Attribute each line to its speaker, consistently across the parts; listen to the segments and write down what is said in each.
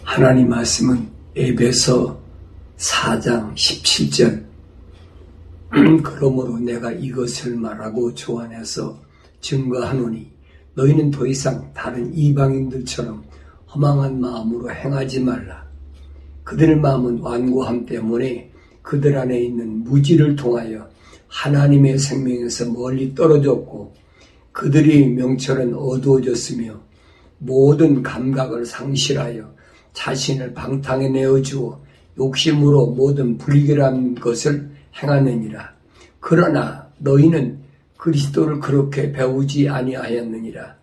Speaker 1: 하나님 말씀은 에베소 4장 17절 그러므로 내가 이것을 말하고 조안해서 증거하노니 너희는 더 이상 다른 이방인들처럼 허망한 마음으로 행하지 말라. 그들 마음은 완고함 때문에 그들 안에 있는 무지를 통하여 하나님의 생명에서 멀리 떨어졌고 그들의 명철은 어두워졌으며 모든 감각을 상실하여 자신을 방탕에 내어주어 욕심으로 모든 불결한 것을 행하느니라. 그러나 너희는 그리스도를 그렇게 배우지 아니하였느니라.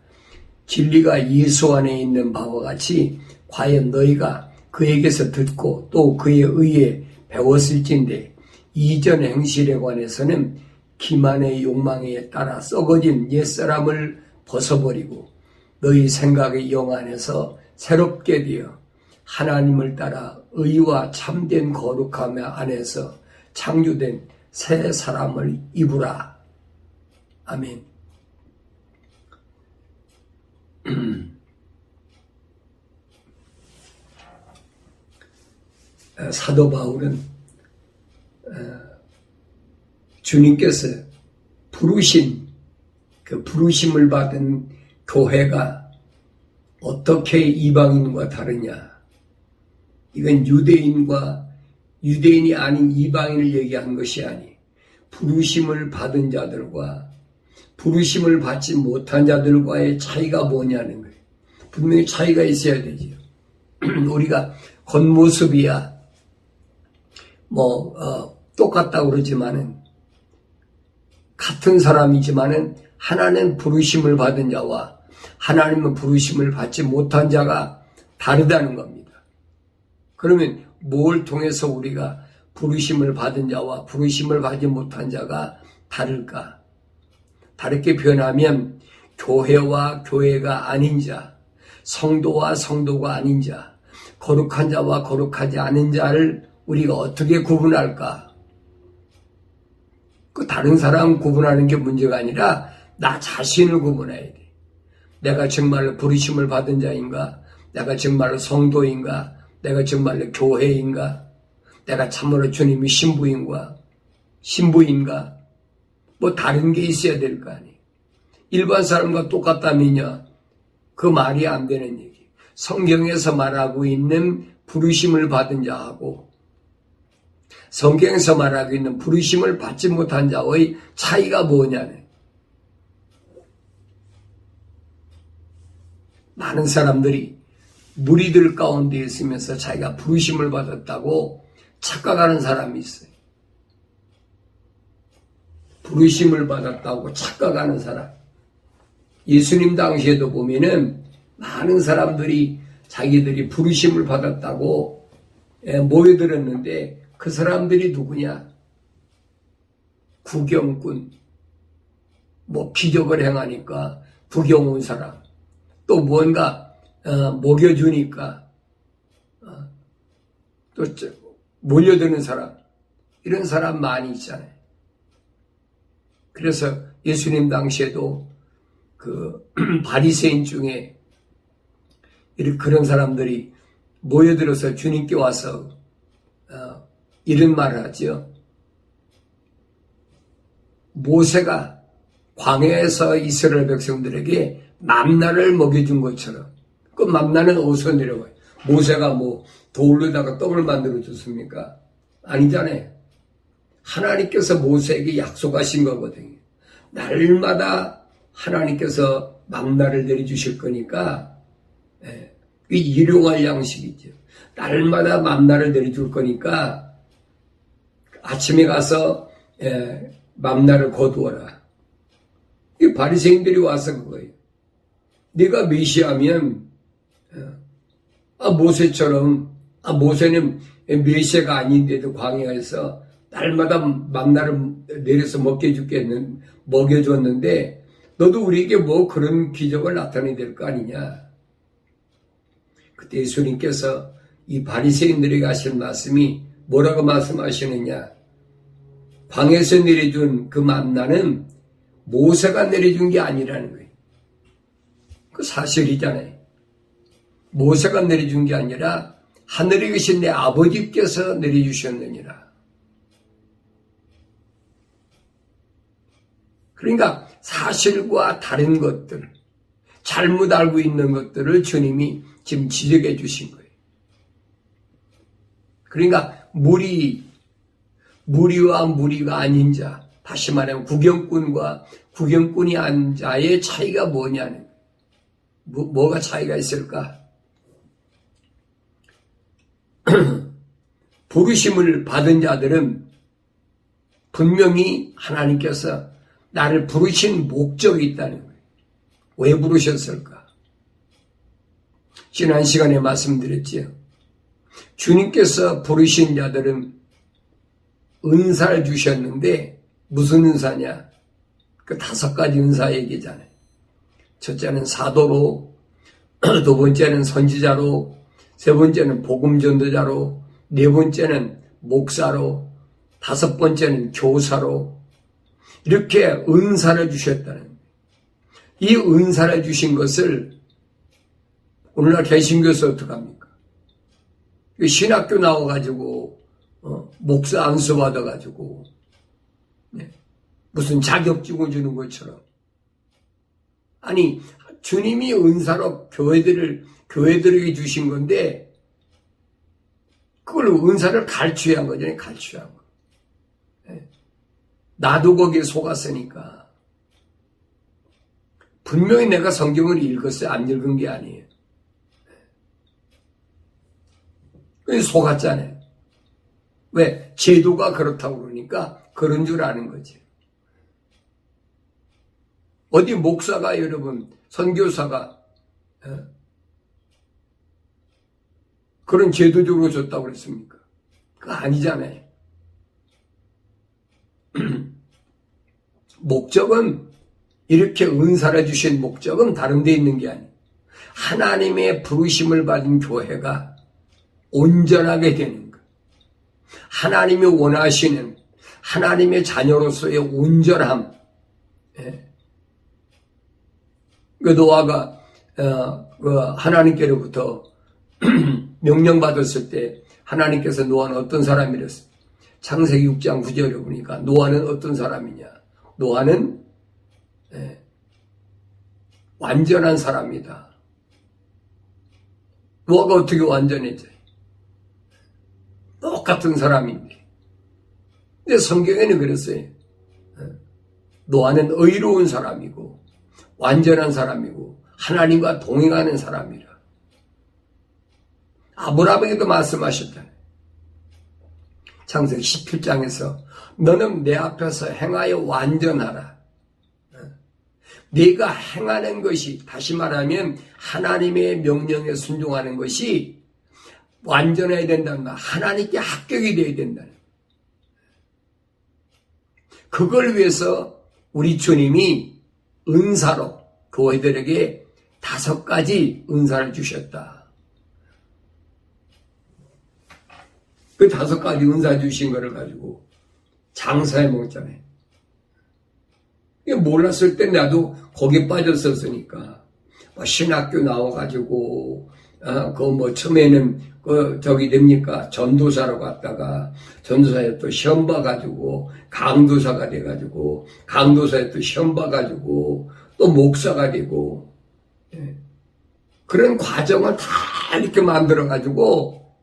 Speaker 1: 진리가 예수 안에 있는 바와 같이 과연 너희가 그에게서 듣고 또 그에 의해 배웠을진데 이전 행실에 관해서는 기만의 욕망에 따라 썩어진 옛사람을 벗어버리고 너희 생각의 영 안에서 새롭게 되어 하나님을 따라 의와 참된 거룩함 안에서 창조된 새 사람을 입으라. 아멘. 사도 바울은 주님께서 부르신 그 부르심을 받은 교회가 어떻게 이방인과 다르냐? 이건 유대인이 아닌 이방인을 얘기한 것이 아니 부르심을 받은 자들과 부르심을 받지 못한 자들과의 차이가 뭐냐는 거예요. 분명히 차이가 있어야 되죠. 우리가 겉모습이야 똑같다고 그러지만은 같은 사람이지만은 하나는 부르심을 받은 자와 하나님은 부르심을 받지 못한 자가 다르다는 겁니다. 그러면 뭘 통해서 우리가 부르심을 받은 자와 부르심을 받지 못한 자가 다를까? 다르게 표현하면 교회와 교회가 아닌 자, 성도와 성도가 아닌 자, 거룩한 자와 거룩하지 않은 자를 우리가 어떻게 구분할까? 그 다른 사람 구분하는 게 문제가 아니라 나 자신을 구분해야 돼. 내가 정말로 부르심을 받은 자인가? 내가 정말로 성도인가? 내가 정말로 교회인가? 내가 참으로 주님의 신부인가? 뭐 다른 게 있어야 될 거 아니에요. 일반 사람과 똑같다면요. 그 말이 안 되는 얘기. 성경에서 말하고 있는 부르심을 받은 자하고 성경에서 말하고 있는 부르심을 받지 못한 자의 차이가 뭐냐네. 많은 사람들이 무리들 가운데 있으면서 자기가 부르심을 받았다고 착각하는 사람이 있어요. 부르심을 받았다고 착각하는 사람. 예수님 당시에도 보면은 많은 사람들이 자기들이 부르심을 받았다고 모여들었는데 그 사람들이 누구냐? 구경꾼, 기적을 행하니까 구경 온 사람, 또 뭔가 먹여주니까 또 몰려드는 사람, 이런 사람 많이 있잖아요. 그래서 예수님 당시에도 그 바리새인 중에 그런 사람들이 모여들어서 주님께 와서 이런 말을 하죠. 모세가 광야에서 이스라엘 백성들에게 만나를 먹여준 것처럼 그 만나는 어디서 내려와요? 모세가 돌로다가 떡을 만들어 줬습니까? 아니잖아요. 하나님께서 모세에게 약속하신 거거든요. 날마다 하나님께서 만나를 내려주실 거니까 일용할 양식이죠. 날마다 만나를 내려줄 거니까 아침에 가서 만나를 거두어라. 이 바리새인들이 와서 그거예요. 네가 메시아면 모세처럼 모세는 메시아가 아닌데도 광야에서 날마다 만나를 내려서 먹여줬는데 너도 우리에게 그런 기적을 나타내야 될 거 아니냐. 그때 예수님께서 이 바리새인들에게 하신 말씀이 뭐라고 말씀하시느냐. 광야에서 내려준 그 만나는 모세가 내려준 게 아니라는 거예요. 그 사실이잖아요. 모세가 내려준 게 아니라 하늘에 계신 내 아버지께서 내려주셨느니라. 그러니까 사실과 다른 것들, 잘못 알고 있는 것들을 주님이 지금 지적해 주신 거예요. 그러니까 무리와 무리가 아닌 자, 다시 말하면 구경꾼과 구경꾼이 아닌 자의 차이가 뭐냐는 거예요. 뭐가 차이가 있을까? 부르심을 받은 자들은 분명히 하나님께서 나를 부르신 목적이 있다는 거예요. 왜 부르셨을까? 지난 시간에 말씀드렸지요. 주님께서 부르신 자들은 은사를 주셨는데 무슨 은사냐? 그 5가지 은사 얘기잖아요. 첫째는 사도로, 두 번째는 선지자로, 세 번째는 복음 전도자로, 네 번째는 목사로, 5번째는 교사로 이렇게 은사를 주셨다는 거예요. 이 은사를 주신 것을 오늘날 개신교에서 어떡합니까? 신학교 나와가지고 목사 안수 받아가지고 무슨 자격증을 주는 것처럼, 아니 주님이 은사로 교회들에게 주신 건데 그걸 은사를 갈취한 거잖아요. 갈취한 거. 나도 거기에 속았으니까. 분명히 내가 성경을 읽었어요. 안 읽은 게 아니에요. 속았잖아요. 왜? 제도가 그렇다고 그러니까 그런 줄 아는 거지. 어디 목사가 여러분, 선교사가 그런 제도적으로 줬다고 그랬습니까? 그거 아니잖아요. 목적은, 이렇게 은사를 주신 목적은 다른 데 있는 게 아니에요. 하나님의 부르심을 받은 교회가 온전하게 되는 것. 하나님이 원하시는 하나님의 자녀로서의 온전함. 노아가 하나님께로부터 명령받았을 때 하나님께서 노아는 어떤 사람이랬어? 창세기 6장 9절에 보니까 노아는 어떤 사람이냐? 노아는 완전한 사람이다. 노아가 어떻게 완전해져? 똑같은 사람인데. 근데 성경에는 그랬어요. 노아는 의로운 사람이고 완전한 사람이고 하나님과 동행하는 사람이라. 아브라함에게도 말씀하셨잖아요. 창세기 17장에서 너는 내 앞에서 행하여 완전하라. 네가 행하는 것이, 다시 말하면 하나님의 명령에 순종하는 것이 완전해야 된다는 말, 하나님께 합격이 되어야 된다는 말. 그걸 위해서 우리 주님이 은사로 교회들에게 5가지 은사를 주셨다. 그 5가지 은사 주신 거를 가지고 장사해 먹었잖아요. 몰랐을 때 나도 거기에 빠졌었으니까. 신학교 나와가지고, 처음에는, 전도사로 갔다가, 전도사에 또 시험 봐가지고, 강도사가 돼가지고, 강도사에 또 시험 봐가지고, 또 목사가 되고, 그런 과정을 다 이렇게 만들어가지고,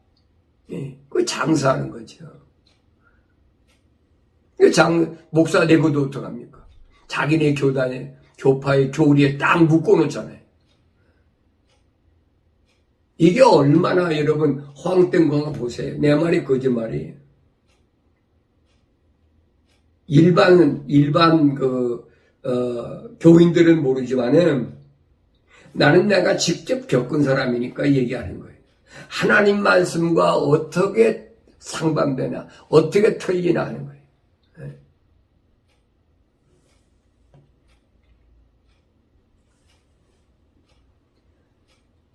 Speaker 1: 그 장사하는 거죠. 목사 되고도 어떡합니까? 자기네 교파의 교리에 딱 묶어놓잖아요. 이게 얼마나 여러분 허황된 건가 보세요. 내 말이 거짓말이에요. 일반 교인들은 모르지만은 나는 내가 직접 겪은 사람이니까 얘기하는 거예요. 하나님 말씀과 어떻게 상반되나, 어떻게 틀리나 하는 거예요.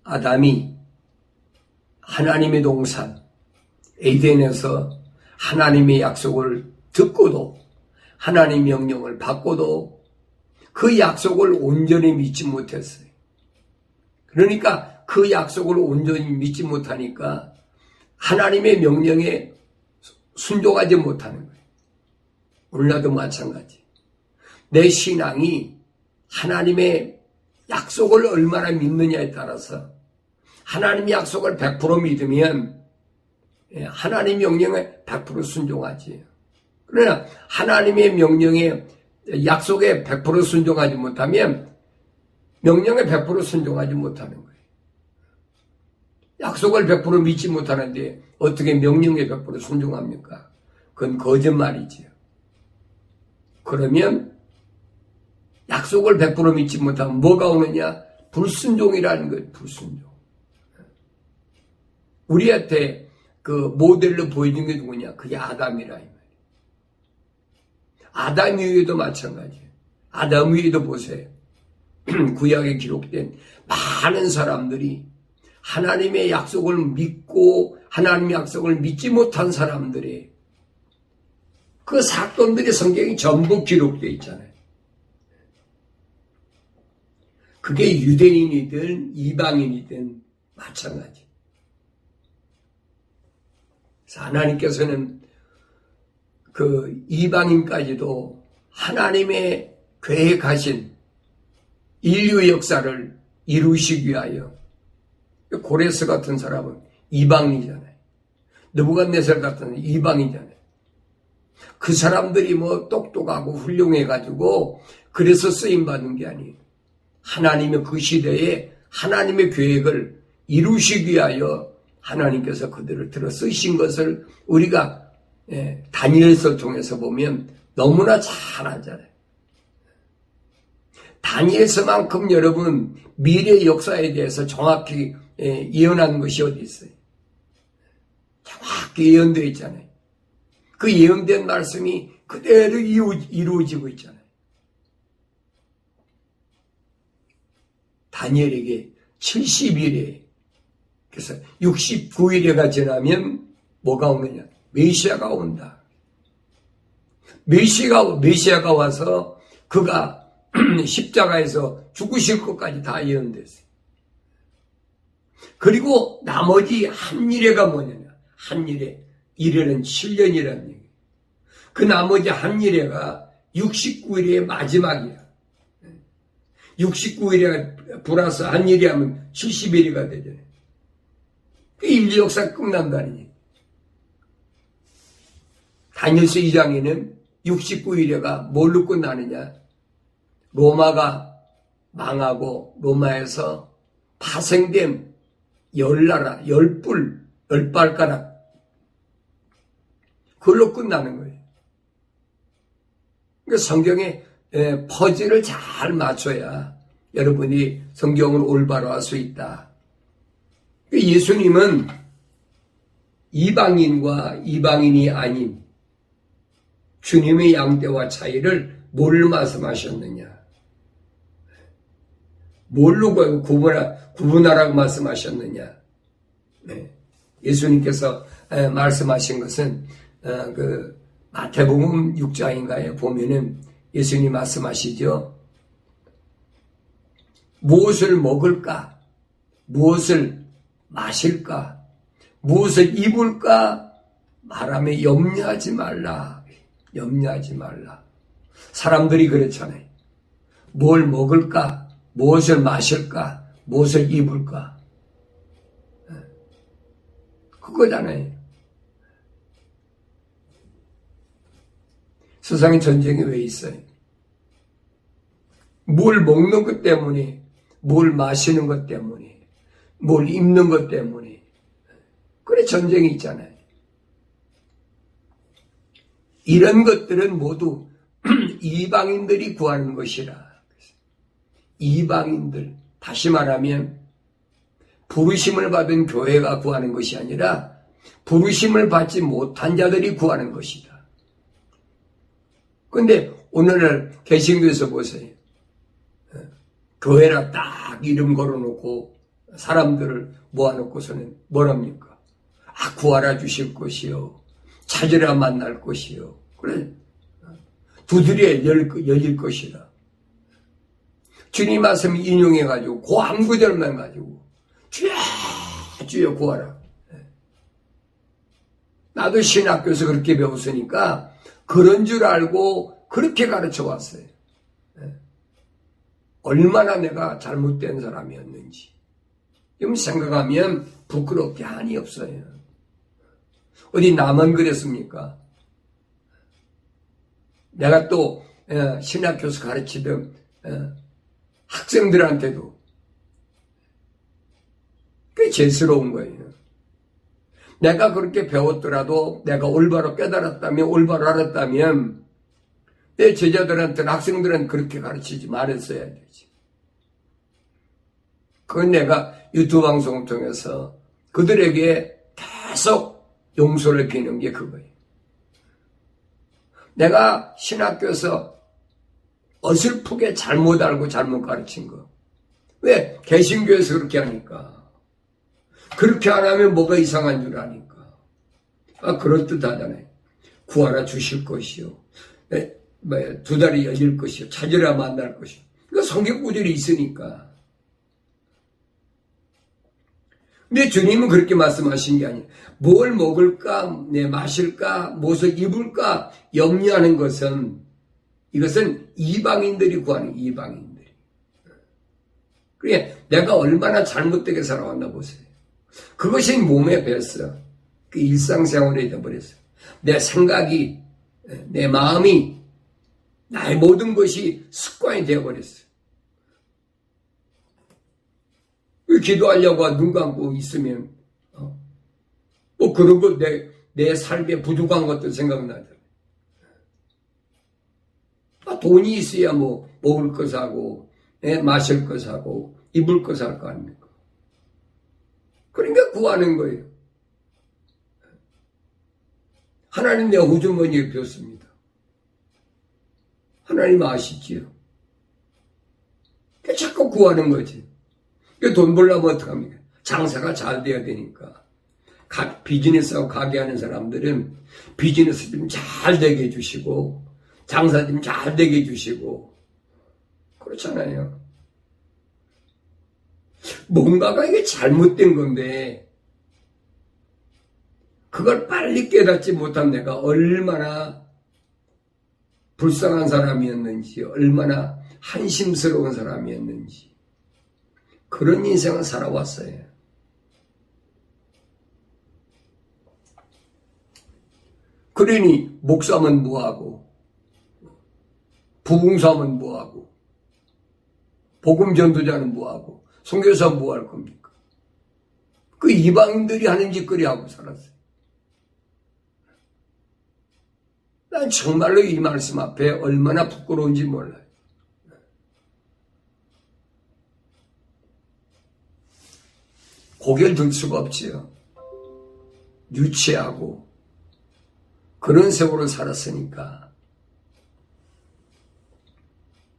Speaker 1: 아담이 하나님의 동산 에덴에서 하나님의 약속을 듣고도 하나님의 명령을 받고도 그 약속을 온전히 믿지 못했어요. 그러니까 그 그 약속을 온전히 믿지 못하니까 하나님의 명령에 순종하지 못하는 거예요. 오늘날도 마찬가지. 내 신앙이 하나님의 약속을 얼마나 믿느냐에 따라서 하나님의 약속을 100% 믿으면 하나님 명령에 100% 순종하지. 그러나 하나님의 명령에 약속에 100% 순종하지 못하면 명령에 100% 순종하지 못하는 거예요. 약속을 100% 믿지 못하는데 어떻게 명령에 100% 순종합니까? 그건 거짓말이지요. 그러면 약속을 100% 믿지 못하면 뭐가 오느냐? 불순종이라는 거예요. 불순종. 우리한테 그 모델로 보여준 게 누구냐? 그게 아담이라 이 말이에요. 아담 이후에도 마찬가지예요. 아담 이후에도 보세요. 구약에 기록된 많은 사람들이 하나님의 약속을 믿고 하나님의 약속을 믿지 못한 사람들의 그 사건들이 성경에 전부 기록되어 있잖아요. 그게 유대인이든 이방인이든 마찬가지. 그래서 하나님께서는 그 이방인까지도 하나님의 계획하신 인류 역사를 이루시기 위하여 고레스 같은 사람은 이방인이잖아요. 느부갓네살 같은 이방인이잖아요. 그 사람들이 뭐 똑똑하고 훌륭해가지고 그래서 쓰임받는 게 아니에요. 하나님의 그 시대에 하나님의 계획을 이루시기 위하여 하나님께서 그들을 들어 쓰신 것을 우리가 다니엘서 통해서 보면 너무나 잘 알잖아요. 다니엘서만큼 여러분 미래 역사에 대해서 정확히 예언한 것이 어디 있어요? 정확히 예언되어 있잖아요. 그 예언된 말씀이 그대로 이루어지고 있잖아요. 다니엘에게 70일에 그래서 69일에가 지나면 뭐가 오느냐? 메시아가 온다. 메시아가 와서 그가 십자가에서 죽으실 것까지 다 예언됐어요. 그리고 나머지 한 일회가 뭐냐면 한 일회, 일회는 7년이라는 얘기예요. 그 나머지 한 일회가 69일의 마지막이야. 69일에 플러스 한 일이 하면 70일이가 되잖아요. 그 인류 역사 끝난다는 얘기. 다니엘서 2장에는 69일에가 뭘로 끝나느냐? 로마가 망하고 로마에서 파생된 10나라, 10뿔, 10발가락 그걸로 끝나는 거예요. 그러니까 성경에 퍼즐을 잘 맞춰야 여러분이 성경을 올바로 할 수 있다. 예수님은 이방인과 이방인이 아닌 주님의 양떼와 차이를 뭘 말씀하셨느냐? 뭘로 구분하라고 말씀하셨느냐? 네. 예수님께서 말씀하신 것은 그 마태복음 6장인가에 보면은 예수님 말씀하시죠. 무엇을 먹을까? 무엇을 마실까? 무엇을 입을까? 말하며 염려하지 말라. 염려하지 말라. 사람들이 그렇잖아요. 뭘 먹을까? 무엇을 마실까? 무엇을 입을까? 그거잖아요. 세상에 전쟁이 왜 있어요? 뭘 먹는 것 때문에, 뭘 마시는 것 때문에, 뭘 입는 것 때문에. 그래 전쟁이 있잖아요. 이런 것들은 모두 이방인들이 구하는 것이라. 이방인들, 다시 말하면 부르심을 받은 교회가 구하는 것이 아니라 부르심을 받지 못한 자들이 구하는 것이다. 근데 오늘날 개신교에서 보세요. 교회라 딱 이름 걸어놓고 사람들을 모아놓고서는 뭐랍니까? 구하라 주실 것이요. 찾으라 만날 것이요. 그래. 두드려 열릴 것이라. 주님 말씀 인용해가지고 그 한 구절만 가지고 주여 주여 구하라. 나도 신학교에서 그렇게 배웠으니까 그런 줄 알고 그렇게 가르쳐 왔어요. 얼마나 내가 잘못된 사람이었는지 지금 생각하면 부끄럽게 한이 없어요. 어디 나만 그랬습니까? 내가 또 신학교에서 가르치던 학생들한테도 꽤 죄스러운 거예요. 내가 그렇게 배웠더라도 내가 올바로 깨달았다면 올바로 알았다면 내 제자들한테는 학생들은 그렇게 가르치지 말았어야 되지. 그건 내가 유튜브 방송을 통해서 그들에게 계속 용서를 비는 게 그거예요. 내가 신학교에서 어설프게 잘못 알고 잘못 가르친 거. 왜? 개신교에서 그렇게 하니까. 그렇게 안 하면 뭐가 이상한 줄 아니까. 그럴듯하잖아요. 구하라 주실 것이요. 두 다리 열릴 것이요. 찾으라 만날 것이요. 그러니까 성경 구절이 있으니까. 근데 주님은 그렇게 말씀하신 게 아니에요. 뭘 먹을까, 마실까, 무엇을 입을까 염려하는 것은 이것은 이방인들이 구하는 이방인들이. 그래, 내가 얼마나 잘못되게 살아왔나 보세요. 그것이 몸에 뱄어. 그 일상생활이 되어버렸어요. 내 생각이, 내 마음이, 나의 모든 것이 습관이 되어버렸어요. 기도하려고 눈 감고 있으면, 뭐 그런 거 내 삶에 부족한 것도 생각나죠. 돈이 있어야 뭐 먹을 거 사고, 마실 거 사고, 입을 거 살 거 아닙니까? 그러니까 구하는 거예요. 하나님 내 호주머니에 폈습니다. 하나님 아시지요? 그러니까 자꾸 구하는 거지. 돈 벌려면 어떡합니까? 장사가 잘 돼야 되니까. 비즈니스하고 가게 하는 사람들은 비즈니스 좀 잘 되게 해주시고, 장사 좀 잘 되게 해주시고, 그렇잖아요. 뭔가가 이게 잘못된 건데, 그걸 빨리 깨닫지 못한 내가 얼마나 불쌍한 사람이었는지, 얼마나 한심스러운 사람이었는지, 그런 인생을 살아왔어요. 그러니 목사면 뭐하고 부흥사면 뭐하고 복음전도자는 뭐하고 선교사는 뭐할 겁니까? 그 이방인들이 하는 짓거리 하고 살았어요. 난 정말로 이 말씀 앞에 얼마나 부끄러운지 몰라요. 고개를 들 수가 없지요. 유치하고 그런 세월을 살았으니까.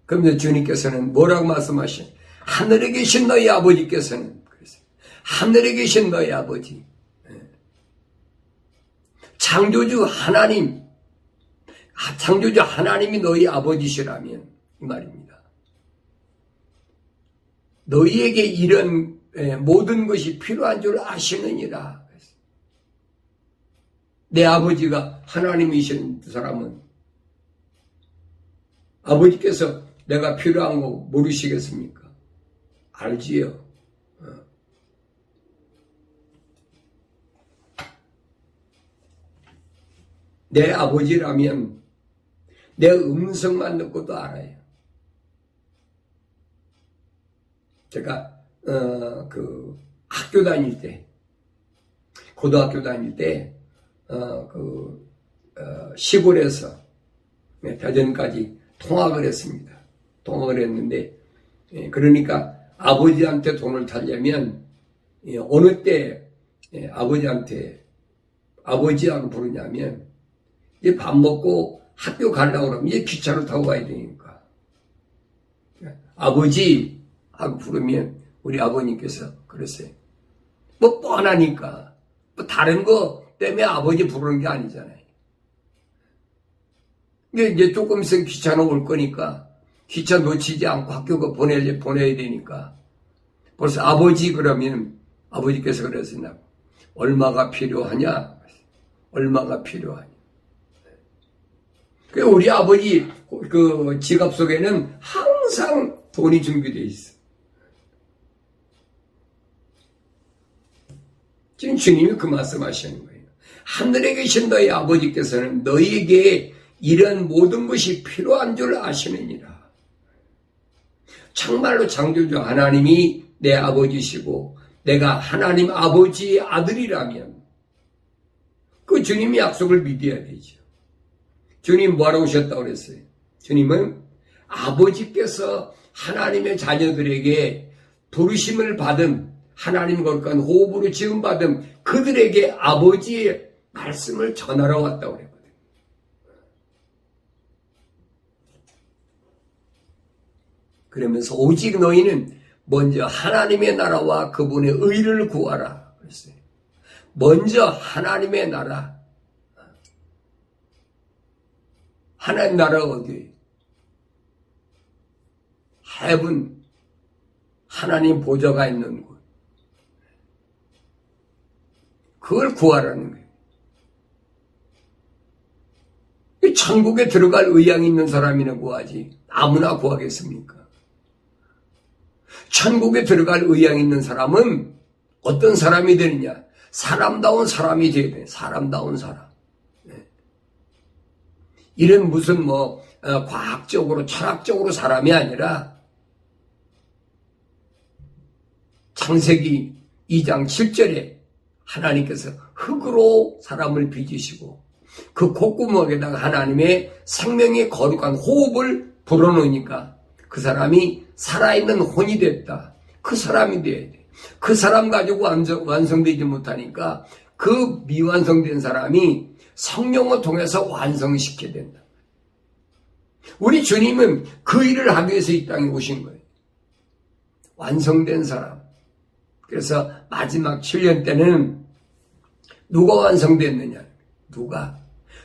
Speaker 1: 그런데 주님께서는 뭐라고 말씀하시냐? 하늘에 계신 너희 아버지께서는 그랬어요. 하늘에 계신 너희 아버지, 창조주 하나님, 창조주 하나님이 너희 아버지시라면 이 말입니다. 너희에게 이런 모든 것이 필요한 줄 아시느니라. 내 아버지가 하나님이신 사람은 아버지께서 내가 필요한 거 모르시겠습니까? 알지요. 내 아버지라면 내 음성만 듣고도 알아요. 제가 학교 다닐 때, 고등학교 다닐 때 시골에서 대전까지 통학을 했습니다. 통학을 했는데, 그러니까 아버지한테 돈을 타려면 어느 때 아버지한테 아버지하고 부르냐면 이제 밥 먹고 학교 가려고 그러면 이제 기차로 타고 가야 되니까 아버지 하고 부르면 우리 아버님께서 그랬어요. 뭐 뻔하니까 뭐 다른 거 때문에 아버지 부르는 게 아니잖아요. 근데 이제 조금 있으면 기차는 올 거니까 기차 놓치지 않고 학교가 보내야 되니까 벌써 아버지 그러면 아버지께서 그러시나 얼마가 필요하냐? 얼마가 필요하냐? 그 우리 아버지 그 지갑 속에는 항상 돈이 준비되어 있어. 지금 주님이 그 말씀하시는 거예요. 하늘에 계신 너희 아버지께서는 너희에게 이런 모든 것이 필요한 줄 아시느니라. 정말로 창조주 하나님이 내 아버지시고 내가 하나님 아버지의 아들이라면 그 주님의 약속을 믿어야 되죠. 주님 뭐하러 오셨다고 그랬어요? 주님은 아버지께서 하나님의 자녀들에게 부르심을 받은 하나님 거룩한 호흡으로 지음받은 그들에게 아버지의 말씀을 전하러 왔다고 그랬거든요. 그러면서 오직 너희는 먼저 하나님의 나라와 그분의 의를 구하라 그랬어요. 먼저 하나님의 나라. 하나님 나라가 어디예요? 헤븐, 하나님 보좌가 있는 곳. 그걸 구하라는 거예요. 천국에 들어갈 의향이 있는 사람이나 구하지 아무나 구하겠습니까? 천국에 들어갈 의향이 있는 사람은 어떤 사람이 되느냐? 사람다운 사람이 되어야 돼. 사람다운 사람. 이런 무슨 과학적으로 철학적으로 사람이 아니라 창세기 2장 7절에 하나님께서 흙으로 사람을 빚으시고 그 콧구멍에다가 하나님의 생명의 거룩한 호흡을 불어넣으니까 그 사람이 살아있는 혼이 됐다. 그 사람이 돼야 돼. 그 사람 가지고 완성되지 못하니까 그 미완성된 사람이 성령을 통해서 완성시켜야 된다. 우리 주님은 그 일을 하기 위해서 이 땅에 오신 거예요. 완성된 사람. 그래서 마지막 7년 때는 누가 완성됐느냐?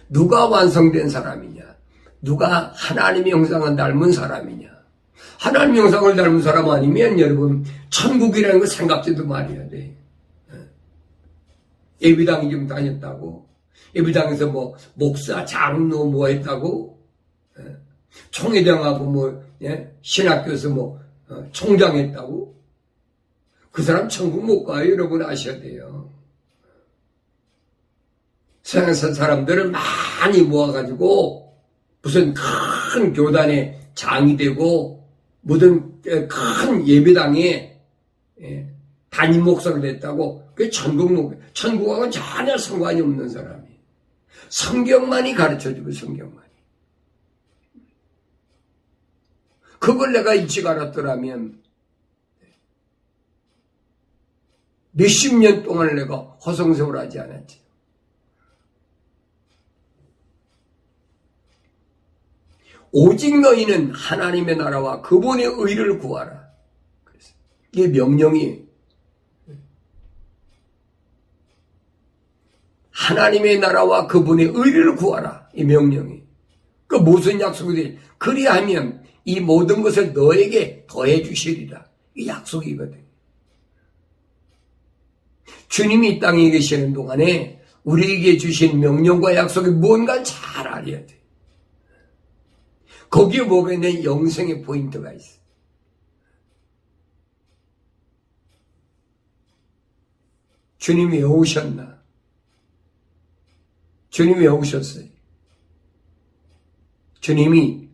Speaker 1: 누가 완성된 사람이냐? 누가 하나님의 형상을 닮은 사람이냐? 하나님의 형상을 닮은 사람 아니면 여러분 천국이라는 거 생각지도 말해야 돼. 예비당이 좀 다녔다고? 예비당에서 목사, 장로 했다고? 총회장하고 신학교에서 총장했다고? 그 사람 천국 못 가요. 여러분 아셔야 돼요. 세상에서 사람들을 많이 모아가지고 무슨 큰 교단의 장이 되고 무슨 큰 예배당에 담임 목사가 됐다고 그게 천국하고는 전혀 상관이 없는 사람이에요. 성경만이 가르쳐주고 성경만이. 그걸 내가 일찍 알았더라면 몇십 년 동안 내가 허송세월하지 않았지. 오직 너희는 하나님의 나라와 그분의 의를 구하라. 이게 명령이에요. 하나님의 나라와 그분의 의를 구하라. 이 명령이. 그 무슨 약속이 돼? 그리하면 이 모든 것을 너에게 더해 주시리라. 이 약속이거든. 주님이 이 땅에 계시는 동안에 우리에게 주신 명령과 약속이 뭔가 잘 알아야 돼. 거기에 뭐가 있는 영생의 포인트가 있어. 주님이 왜 오셨나? 주님이 왜 오셨어요? 주님이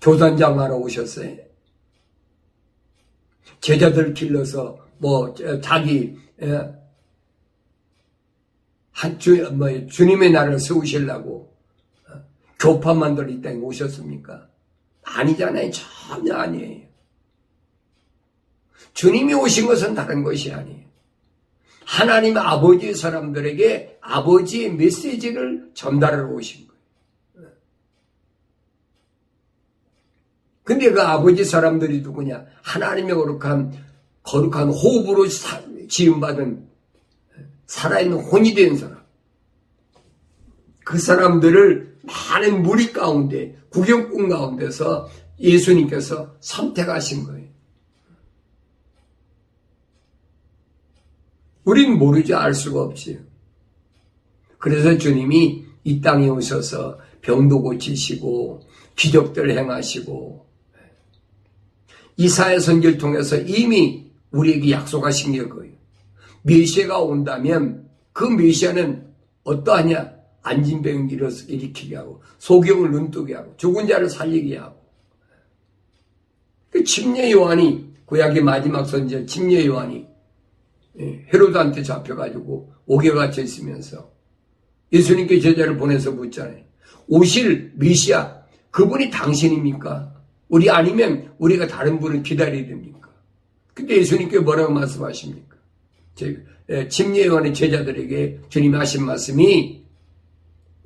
Speaker 1: 교단장 하러 오셨어요? 제자들 길러서 자기 주님의 나라를 세우시려고 교판 만들어 이 땅에 오셨습니까? 아니잖아요. 전혀 아니에요. 주님이 오신 것은 다른 것이 아니에요. 하나님 아버지의 사람들에게 아버지의 메시지를 전달하러 오신 거예요. 근데 그 아버지 사람들이 누구냐? 하나님의 거룩한 호흡으로 지음받은 살아있는 혼이 된 사람. 그 사람들을 많은 무리 가운데, 구경꾼 가운데서 예수님께서 선택하신 거예요. 우린 모르지, 알 수가 없지요. 그래서 주님이 이 땅에 오셔서 병도 고치시고 기적들 행하시고 이사야 선지를 통해서 이미 우리에게 약속하신 게 그거예요. 메시아가 온다면 그 메시아는 어떠하냐? 안진병 일으키게 하고 소경을 눈뜨게 하고 죽은 자를 살리게 하고. 그 침례 요한이, 구약의 마지막 선지자 침례 요한이 헤로드한테 잡혀가지고 옥에 갇혀 있으면서 예수님께 제자를 보내서 묻잖아요. 오실 메시아 그분이 당신입니까? 우리 아니면 우리가 다른 분을 기다려야 됩니까? 근데 예수님께 뭐라고 말씀하십니까? 침례 요한의 제자들에게 주님이 하신 말씀이,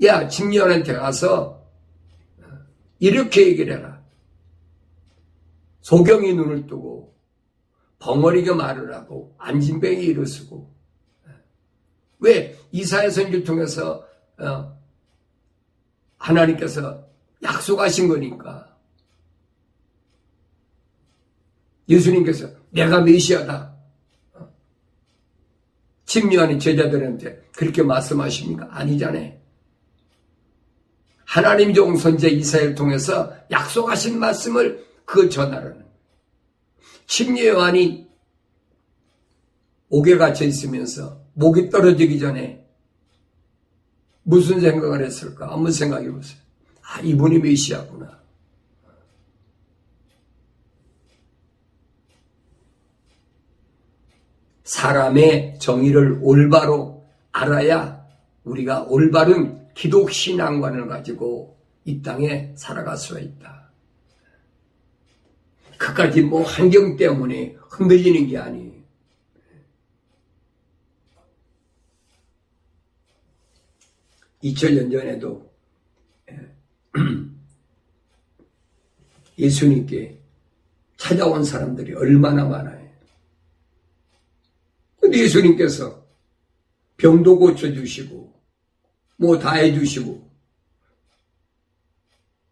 Speaker 1: 야, 침례 요한한테 가서 이렇게 얘기를 해라. 소경이 눈을 뜨고 벙어리가 말을 하고 안진병이 일어서고. 왜? 이사야 선지를 통해서 하나님께서 약속하신 거니까. 예수님께서 내가 메시아다. 침례 요한의 제자들한테 그렇게 말씀하십니까? 아니잖아요. 하나님 종 선지자 이사야를 통해서 약속하신 말씀을 그 전하라는. 침례 요한이 옥에 갇혀 있으면서 목이 떨어지기 전에 무슨 생각을 했을까? 한번 생각해 보세요. 아, 이분이 메시아구나. 사람의 정의를 올바로 알아야 우리가 올바른 기독 신앙관을 가지고 이 땅에 살아갈 수가 있다. 그까지 뭐 환경 때문에 흔들리는 게 아니에요. (2000년) 전에도 예수님께 찾아온 사람들이 얼마나 많아요. 근데 예수님께서 병도 고쳐주시고 뭐 다 해주시고.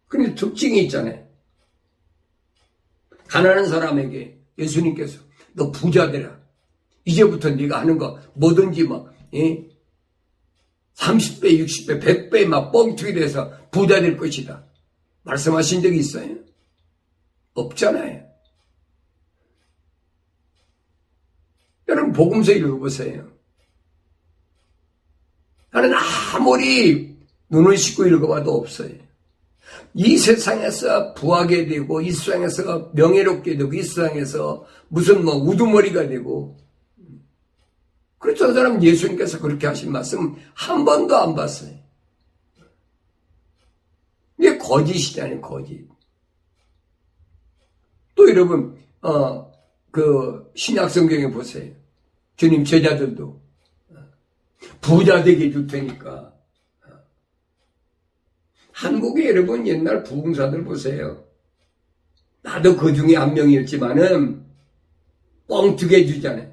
Speaker 1: 그런데 특징이 있잖아요. 가난한 사람에게 예수님께서 너 부자 되라. 이제부터 네가 하는 거 뭐든지 막 30배, 60배, 100배 막 뻥튀기 돼서 부자 될 것이다. 말씀하신 적이 있어요? 없잖아요. 여러분 복음서 읽어보세요. 나는 아무리 눈을 씻고 읽어봐도 없어요. 이 세상에서 부하게 되고 이 세상에서 명예롭게 되고 이 세상에서 무슨 뭐 우두머리가 되고 그렇던 사람 예수님께서 그렇게 하신 말씀 한 번도 안 봤어요. 이게 거짓이잖아요. 거짓. 또 여러분 그 신약 성경에 보세요. 주님 제자들도 부자 되게 해줄 테니까. 한국에 여러분 옛날 부흥사들 보세요. 나도 그 중에 한 명이었지만은 뻥튀기 해주잖아요.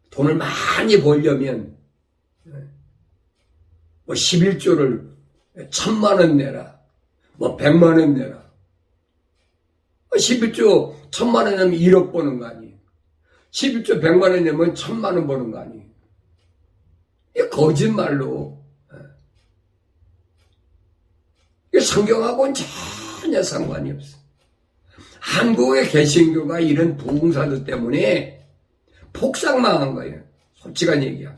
Speaker 1: 돈을 많이 벌려면 뭐 11조를 1000만 원 내라. 뭐 100만 원 내라. 11조 1000만 원 내면 1억 버는 거 아니에요. 11조 100만 원 내면 1000만 원 버는 거 아니에요. 이게 거짓말로. 이게 성경하고는 전혀 상관이 없어. 한국의 개신교가 이런 부흥사들 때문에 폭삭망한 거예요. 솔직한 얘기야.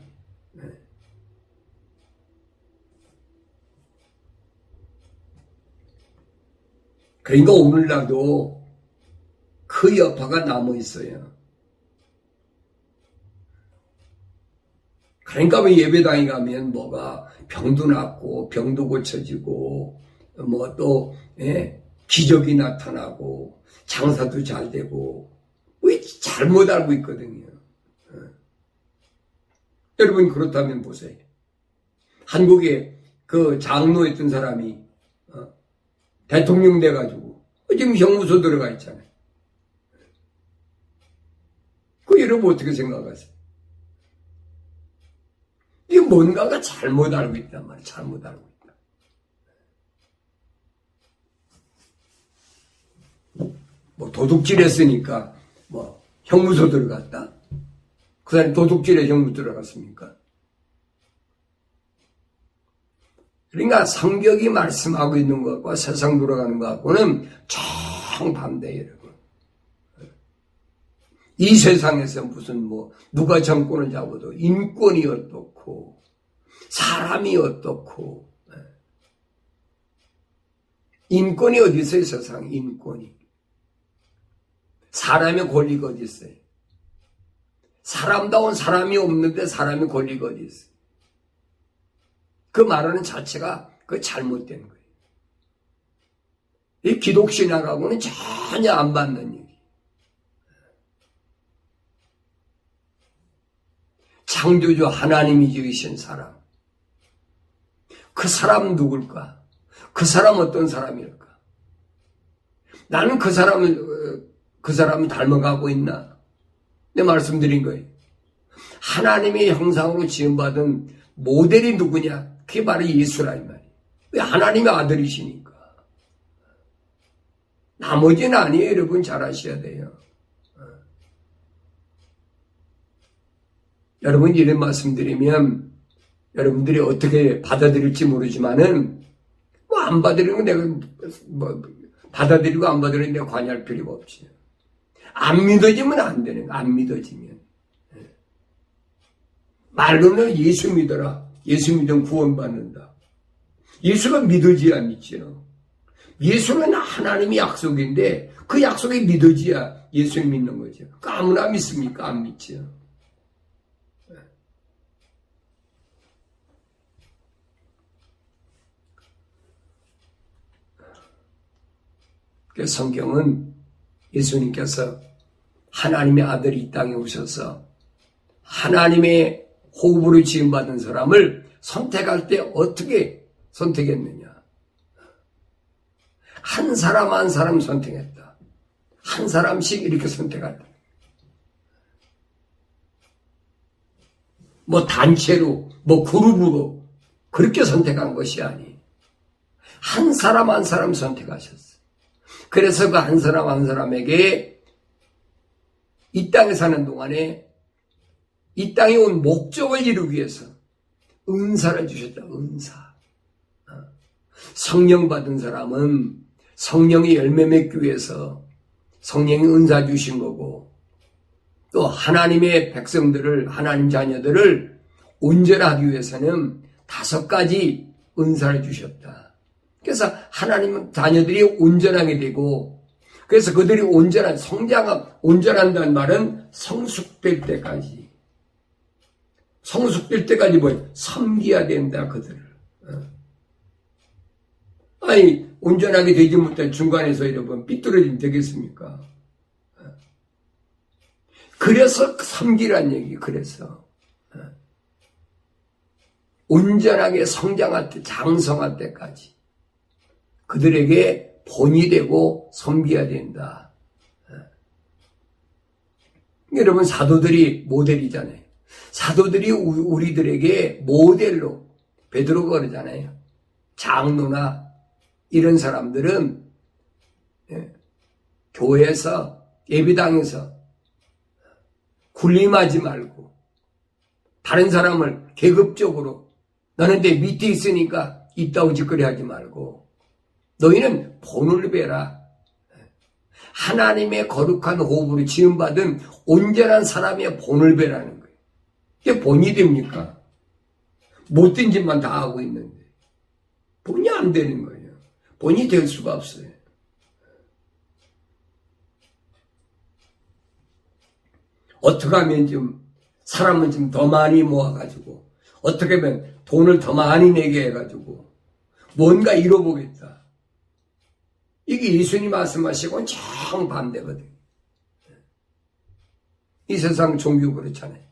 Speaker 1: 그러니까 오늘날도 그 여파가 남아 있어요. 그러니까 왜 예배당에 가면 뭐가 병도 낫고 병도 고쳐지고 뭐 또 기적이 나타나고 장사도 잘 되고 왜 잘못 알고 있거든요. 여러분 그렇다면 보세요. 한국에 그 장로했던 사람이 대통령 돼가지고 지금 형무소 들어가 있잖아요. 그 여러분 어떻게 생각하세요? 이게 뭔가가 잘못 알고 있단 말이에요. 잘못 알고 있다. 뭐 도둑질 했으니까 형무소 들어갔다? 그 사람이 도둑질에 형무소 들어갔습니까? 그러니까 성경이 말씀하고 있는 것과 세상 돌아가는 것하고는 정반대예요, 여러분. 이 세상에서 무슨 누가 정권을 잡아도 인권이 어떻고, 사람이 어떻고, 인권이 어디 있어요, 세상 인권이. 사람의 권리가 어디 있어요? 사람다운 사람이 없는데 사람의 권리가 어디 있어요? 그 말하는 자체가 잘못된 거예요. 이 기독신앙하고는 전혀 안 맞는 얘기. 창조주 하나님이 지으신 사람. 그 사람 누굴까? 그 사람 어떤 사람일까? 나는 그 사람을 닮아가고 있나? 내 말씀드린 거예요. 하나님의 형상으로 지음받은 모델이 누구냐? 그게 바로 예수라 이 말이에요. 왜 하나님의 아들이시니까. 나머지는 아니에요. 여러분 잘 아셔야 돼요. 여러분 이런 말씀드리면 여러분들이 어떻게 받아들일지 모르지만은 안 받아들이는 건 내가 받아들이고 안 받아들이는 내가 관여할 필요가 없지. 안 믿어지면 안 되는 거야. 안 믿어지면. 말로는 예수 믿어라. 예수 믿으면 구원받는다. 예수가 믿어지야 믿지요. 예수는 하나님의 약속인데 그 약속이 믿어지야 예수 믿는 거죠. 그 아무나 믿습니까? 안 믿지요. 그래서 성경은 예수님께서 하나님의 아들이 이 땅에 오셔서 하나님의 호흡으로 지음받은 사람을 선택할 때 어떻게 선택했느냐. 한 사람 한 사람 선택했다. 한 사람씩 이렇게 선택했다. 단체로, 그룹으로 그렇게 선택한 것이 아니. 한 사람 한 사람 선택하셨어. 그래서 그 한 사람 한 사람에게 이 땅에 사는 동안에 이 땅에 온 목적을 이루기 위해서 은사를 주셨다. 은사. 성령 받은 사람은 성령의 열매 맺기 위해서 성령이 은사 주신 거고 또 하나님의 백성들을 하나님 자녀들을 온전하기 위해서는 5가지 은사를 주셨다. 그래서 하나님 자녀들이 온전하게 되고 그래서 그들이 온전한다는 말은 성숙될 때까지. 성숙될 때까지 섬겨야 된다, 그들을. 아니, 온전하게 되지 못한 중간에서 여러분 삐뚤어지면 되겠습니까? 그래서 섬기란 얘기, 그래서. 온전하게 성장할 때, 장성할 때까지. 그들에게 본이 되고 섬겨야 된다. 여러분, 사도들이 모델이잖아요. 사도들이 우리들에게 모델로, 베드로가 그러잖아요. 장로나 이런 사람들은 교회에서, 예배당에서 군림하지 말고 다른 사람을 계급적으로 너는 내 밑에 있으니까 있다고 짓거리 하지 말고 너희는 본을 베라. 하나님의 거룩한 호흡으로 지음받은 온전한 사람의 본을 베라는 거예요. 이게 본이 됩니까? 못된 짓만 다 하고 있는데 본이 안 되는 거예요. 본이 될 수가 없어요. 어떻게 하면 사람은 좀 더 많이 모아가지고 어떻게 하면 돈을 더 많이 내게 해가지고 뭔가 이뤄보겠다. 이게 예수님 말씀하시고는 정반대거든요. 이 세상 종교 그렇잖아요.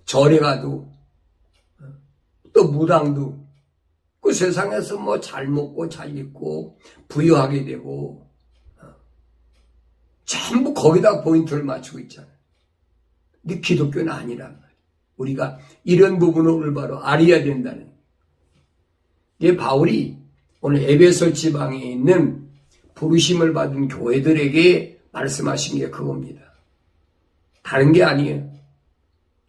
Speaker 1: 절에 가도 또 무당도 그 세상에서 잘 먹고 잘 입고 부유하게 되고 전부 거기다 포인트를 맞추고 있잖아요. 근데 기독교는 아니란 말이에요. 우리가 이런 부분을 올바로 알아야 된다는. 이게 바울이 오늘 에베소 지방에 있는 부르심을 받은 교회들에게 말씀하신 게 그겁니다. 다른 게 아니에요.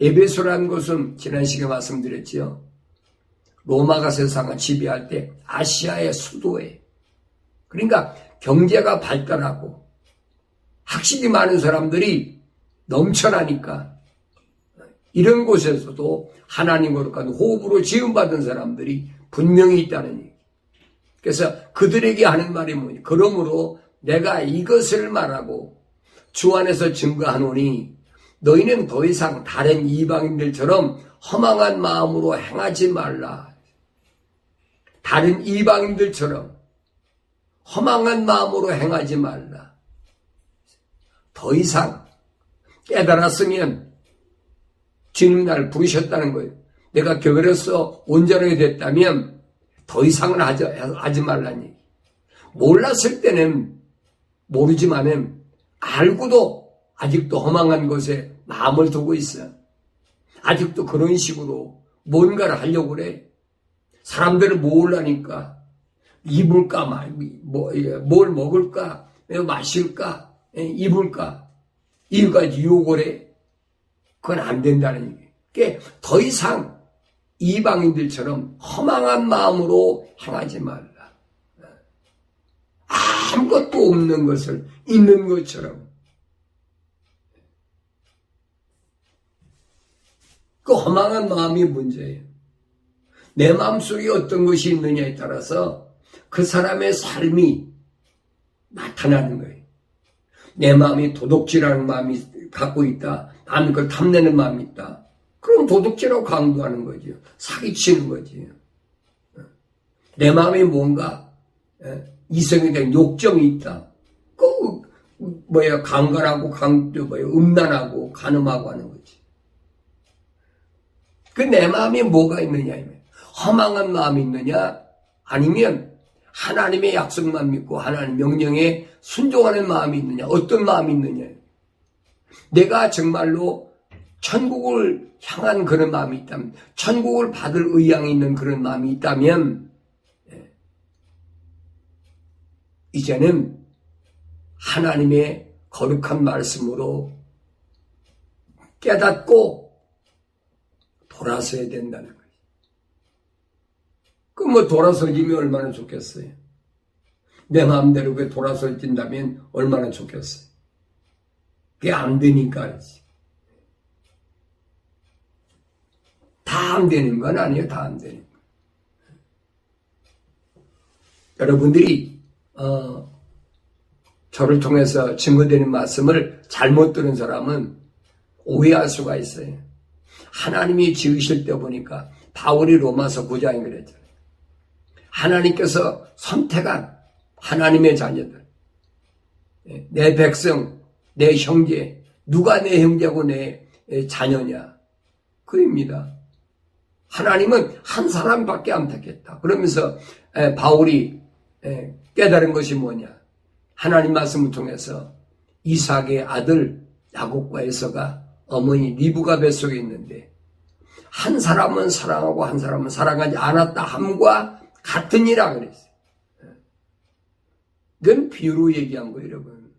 Speaker 1: 에베소라는 곳은 지난 시간에 말씀드렸죠. 로마가 세상을 지배할 때 아시아의 수도에, 그러니까 경제가 발달하고 학식이 많은 사람들이 넘쳐나니까 이런 곳에서도 하나님 거룩한 호흡으로 지음받은 사람들이 분명히 있다는 얘기. 그래서 그들에게 하는 말이 뭐냐. 그러므로 내가 이것을 말하고 주 안에서 증거하노니 너희는 더 이상 다른 이방인들처럼 허망한 마음으로 행하지 말라. 다른 이방인들처럼 허망한 마음으로 행하지 말라. 더 이상 깨달았으면 주님 날 부르셨다는 거예요. 내가 교회로서 온전하게 됐다면 더 이상은 하지 말라니. 몰랐을 때는 모르지만은 알고도 아직도 허망한 것에 마음을 두고 있어. 아직도 그런 식으로 뭔가를 하려고 그래. 사람들을 모으려니까 입을까 뭘 먹을까 마실까 입을까 이거까지 유혹을 해. 그건 안 된다는 얘기예요. 그러니까 더 이상 이방인들처럼 허망한 마음으로 행하지 말라. 아무것도 없는 것을 있는 것처럼. 그 허망한 마음이 문제예요. 내 마음속에 어떤 것이 있느냐에 따라서 그 사람의 삶이 나타나는 거예요. 내 마음이 도둑질하는 마음이 갖고 있다. 나는 그걸 탐내는 마음이 있다. 그럼 도둑질하고 강도하는 거죠. 사기치는 거지. 내 마음에 뭔가 이성에 대한 욕정이 있다. 강간하고 음란하고 간음하고 하는 거지. 그 내 마음에 뭐가 있느냐, 허망한 마음이 있느냐, 아니면 하나님의 약속만 믿고 하나님 명령에 순종하는 마음이 있느냐, 어떤 마음이 있느냐. 내가 정말로 천국을 향한 그런 마음이 있다면, 천국을 받을 의향이 있는 그런 마음이 있다면, 이제는 하나님의 거룩한 말씀으로 깨닫고 돌아서야 된다는 거예요. 그럼 돌아서지면 얼마나 좋겠어요? 내 마음대로 그 돌아서진다면 얼마나 좋겠어요? 그게 안 되니까 알지. 다 안 되는 건 아니에요. 다 안 되는 거. 여러분들이 저를 통해서 증거되는 말씀을 잘못 들은 사람은 오해할 수가 있어요. 하나님이 지으실 때 보니까 바울이 로마서 9장에 그랬잖아요. 하나님께서 선택한 하나님의 자녀들, 내 백성, 내 형제, 누가 내 형제고 내 자녀냐? 그입니다. 하나님은 한 사람밖에 안 택했다. 그러면서 바울이 깨달은 것이 뭐냐? 하나님 말씀을 통해서 이삭의 아들 야곱과 에서가 어머니 리브가 뱃속에 있는데 한 사람은 사랑하고 한 사람은 사랑하지 않았다 함과 같으니라 그랬어요. 이건 비유로 얘기한 거예요, 여러분.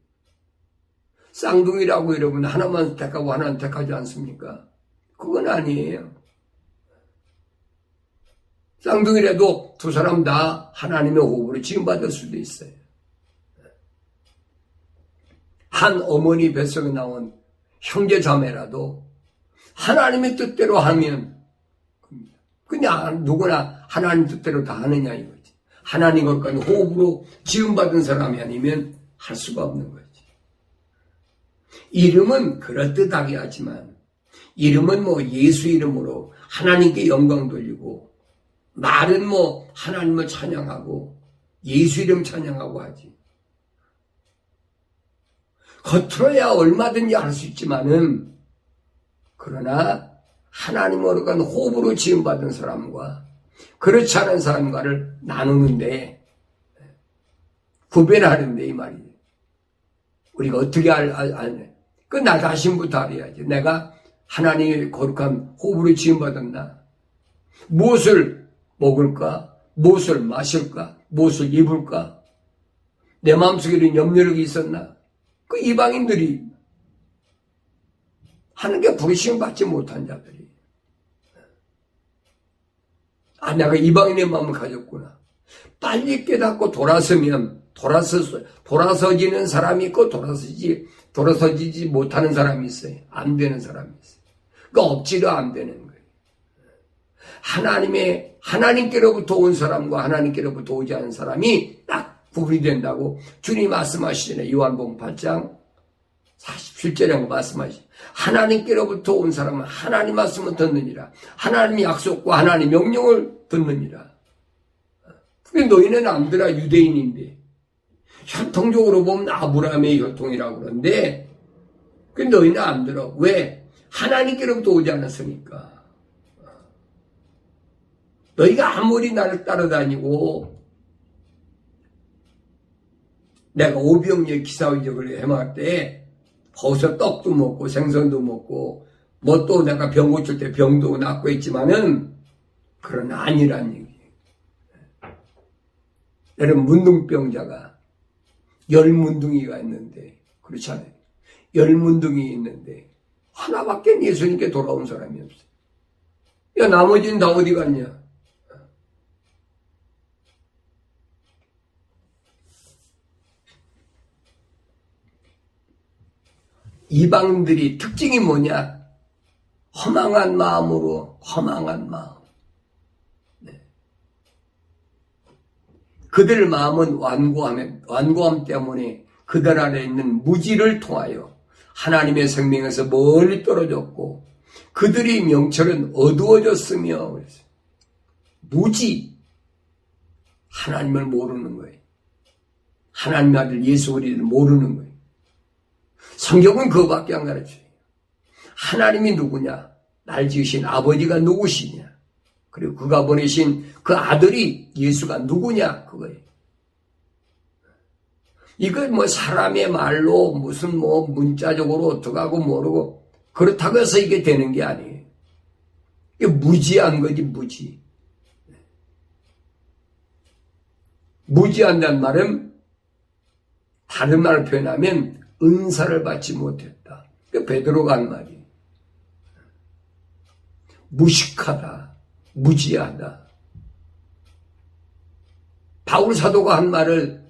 Speaker 1: 쌍둥이라고 여러분 하나만 택하고 하나는 택하지 않습니까? 그건 아니에요. 쌍둥이라도 두 사람 다 하나님의 호흡으로 지음받을 수도 있어요. 한 어머니 뱃속에 나온 형제 자매라도 하나님의 뜻대로 하면 그냥 누구나 하나님 뜻대로 다 하느냐 이거지. 하나님 것과 호흡으로 지음받은 사람이 아니면 할 수가 없는 거지. 이름은 그럴듯하게 하지만 이름은 예수 이름으로 하나님께 영광 돌리고 말은 하나님을 찬양하고 예수 이름 찬양하고 하지. 겉으로야 얼마든지 할 수 있지만은 그러나 하나님으로 간 호흡으로 지음받은 사람과 그렇지 않은 사람과를 나누는데 구별하는데 이 말이에요. 우리가 어떻게 알냐? 그 나 자신부터 알아야지. 내가 하나님의 거룩한 호흡으로 지음받았나? 무엇을 먹을까? 무엇을 마실까? 무엇을 입을까? 내 마음속에는 염려력이 있었나? 그 이방인들이 하나님께 부르심 받지 못한 자들이. 아, 내가 이방인의 마음을 가졌구나. 빨리 깨닫고 돌아서면, 돌아서지는 사람이 있고, 돌아서지지 못하는 사람이 있어요. 안 되는 사람이 있어요. 그러니까 억지로 안 되는 거예요. 하나님께로부터 온 사람과 하나님께로부터 오지 않은 사람이 딱 구분이 된다고 주님 말씀하시잖아요. 요한복음 8장 47절에 말씀하시죠. 하나님께로부터 온 사람은 하나님 말씀을 듣느니라. 하나님의 약속과 하나님의 명령을 듣느니라. 그게 너희는 남들아 유대인인데 혈통적으로 보면 아브라함의 혈통이라고 그러는데 그 너희는 안 들어. 왜? 하나님께로부터 오지 않았으니까. 너희가 아무리 나를 따라다니고 내가 오병이어 기사의적을 해먹을 때 거기서 떡도 먹고 생선도 먹고 뭐 또 내가 병 고칠 때 병도 낫고 했지만은 그건 아니란 얘기예요. 여러분 문둥병자가 10문둥이가 있는데 그렇잖아요. 10문둥이 있는데 하나밖에 예수님께 돌아온 사람이 없어요. 야 나머지는 다 어디 갔냐? 이방인들이 특징이 뭐냐? 허망한 마음으로 허망한 마음. 네. 그들 마음은 완고함 때문에 그들 안에 있는 무지를 통하여 하나님의 생명에서 멀리 떨어졌고 그들의 명철은 어두워졌으며 무지 하나님을 모르는 거예요. 하나님의 아들 예수 그리스도를 모르는 거예요. 성경은 그거밖에 안 가르쳐요. 하나님이 누구냐? 날 지으신 아버지가 누구시냐? 그리고 그가 보내신 그 아들이 예수가 누구냐? 그거예요. 이걸 뭐 사람의 말로 무슨 뭐 문자적으로 어떡하고 모르고 그렇다고 해서 이게 되는 게 아니에요. 이게 무지한 거지, 무지. 무지한다는 말은 다른 말을 표현하면 은사를 받지 못했다. 그 베드로가 한 말이에요. 무식하다, 무지하다. 바울 사도가 한 말을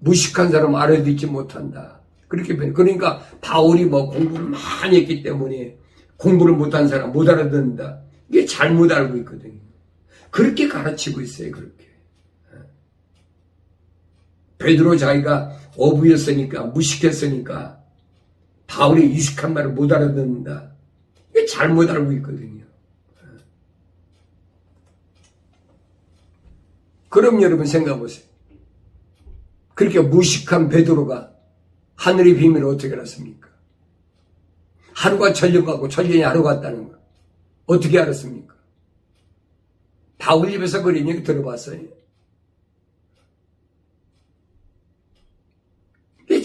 Speaker 1: 무식한 사람 알아듣지 못한다. 그렇게 표현해요. 그러니까 바울이 뭐 공부를 많이 했기 때문에 공부를 못한 사람 못 알아듣는다. 이게 잘못 알고 있거든요. 그렇게 가르치고 있어요. 그렇게. 베드로 자기가 어부였으니까 무식했으니까 바울이 유식한 말을 못 알아듣는다. 이게 잘못 알고 있거든요. 그럼 여러분 생각해 보세요. 그렇게 무식한 베드로가 하늘의 비밀을 어떻게 알았습니까? 하루가 천년 같고 천년이 하루 같다는 거 어떻게 알았습니까? 바울 입에서 그런 얘기 들어봤어요.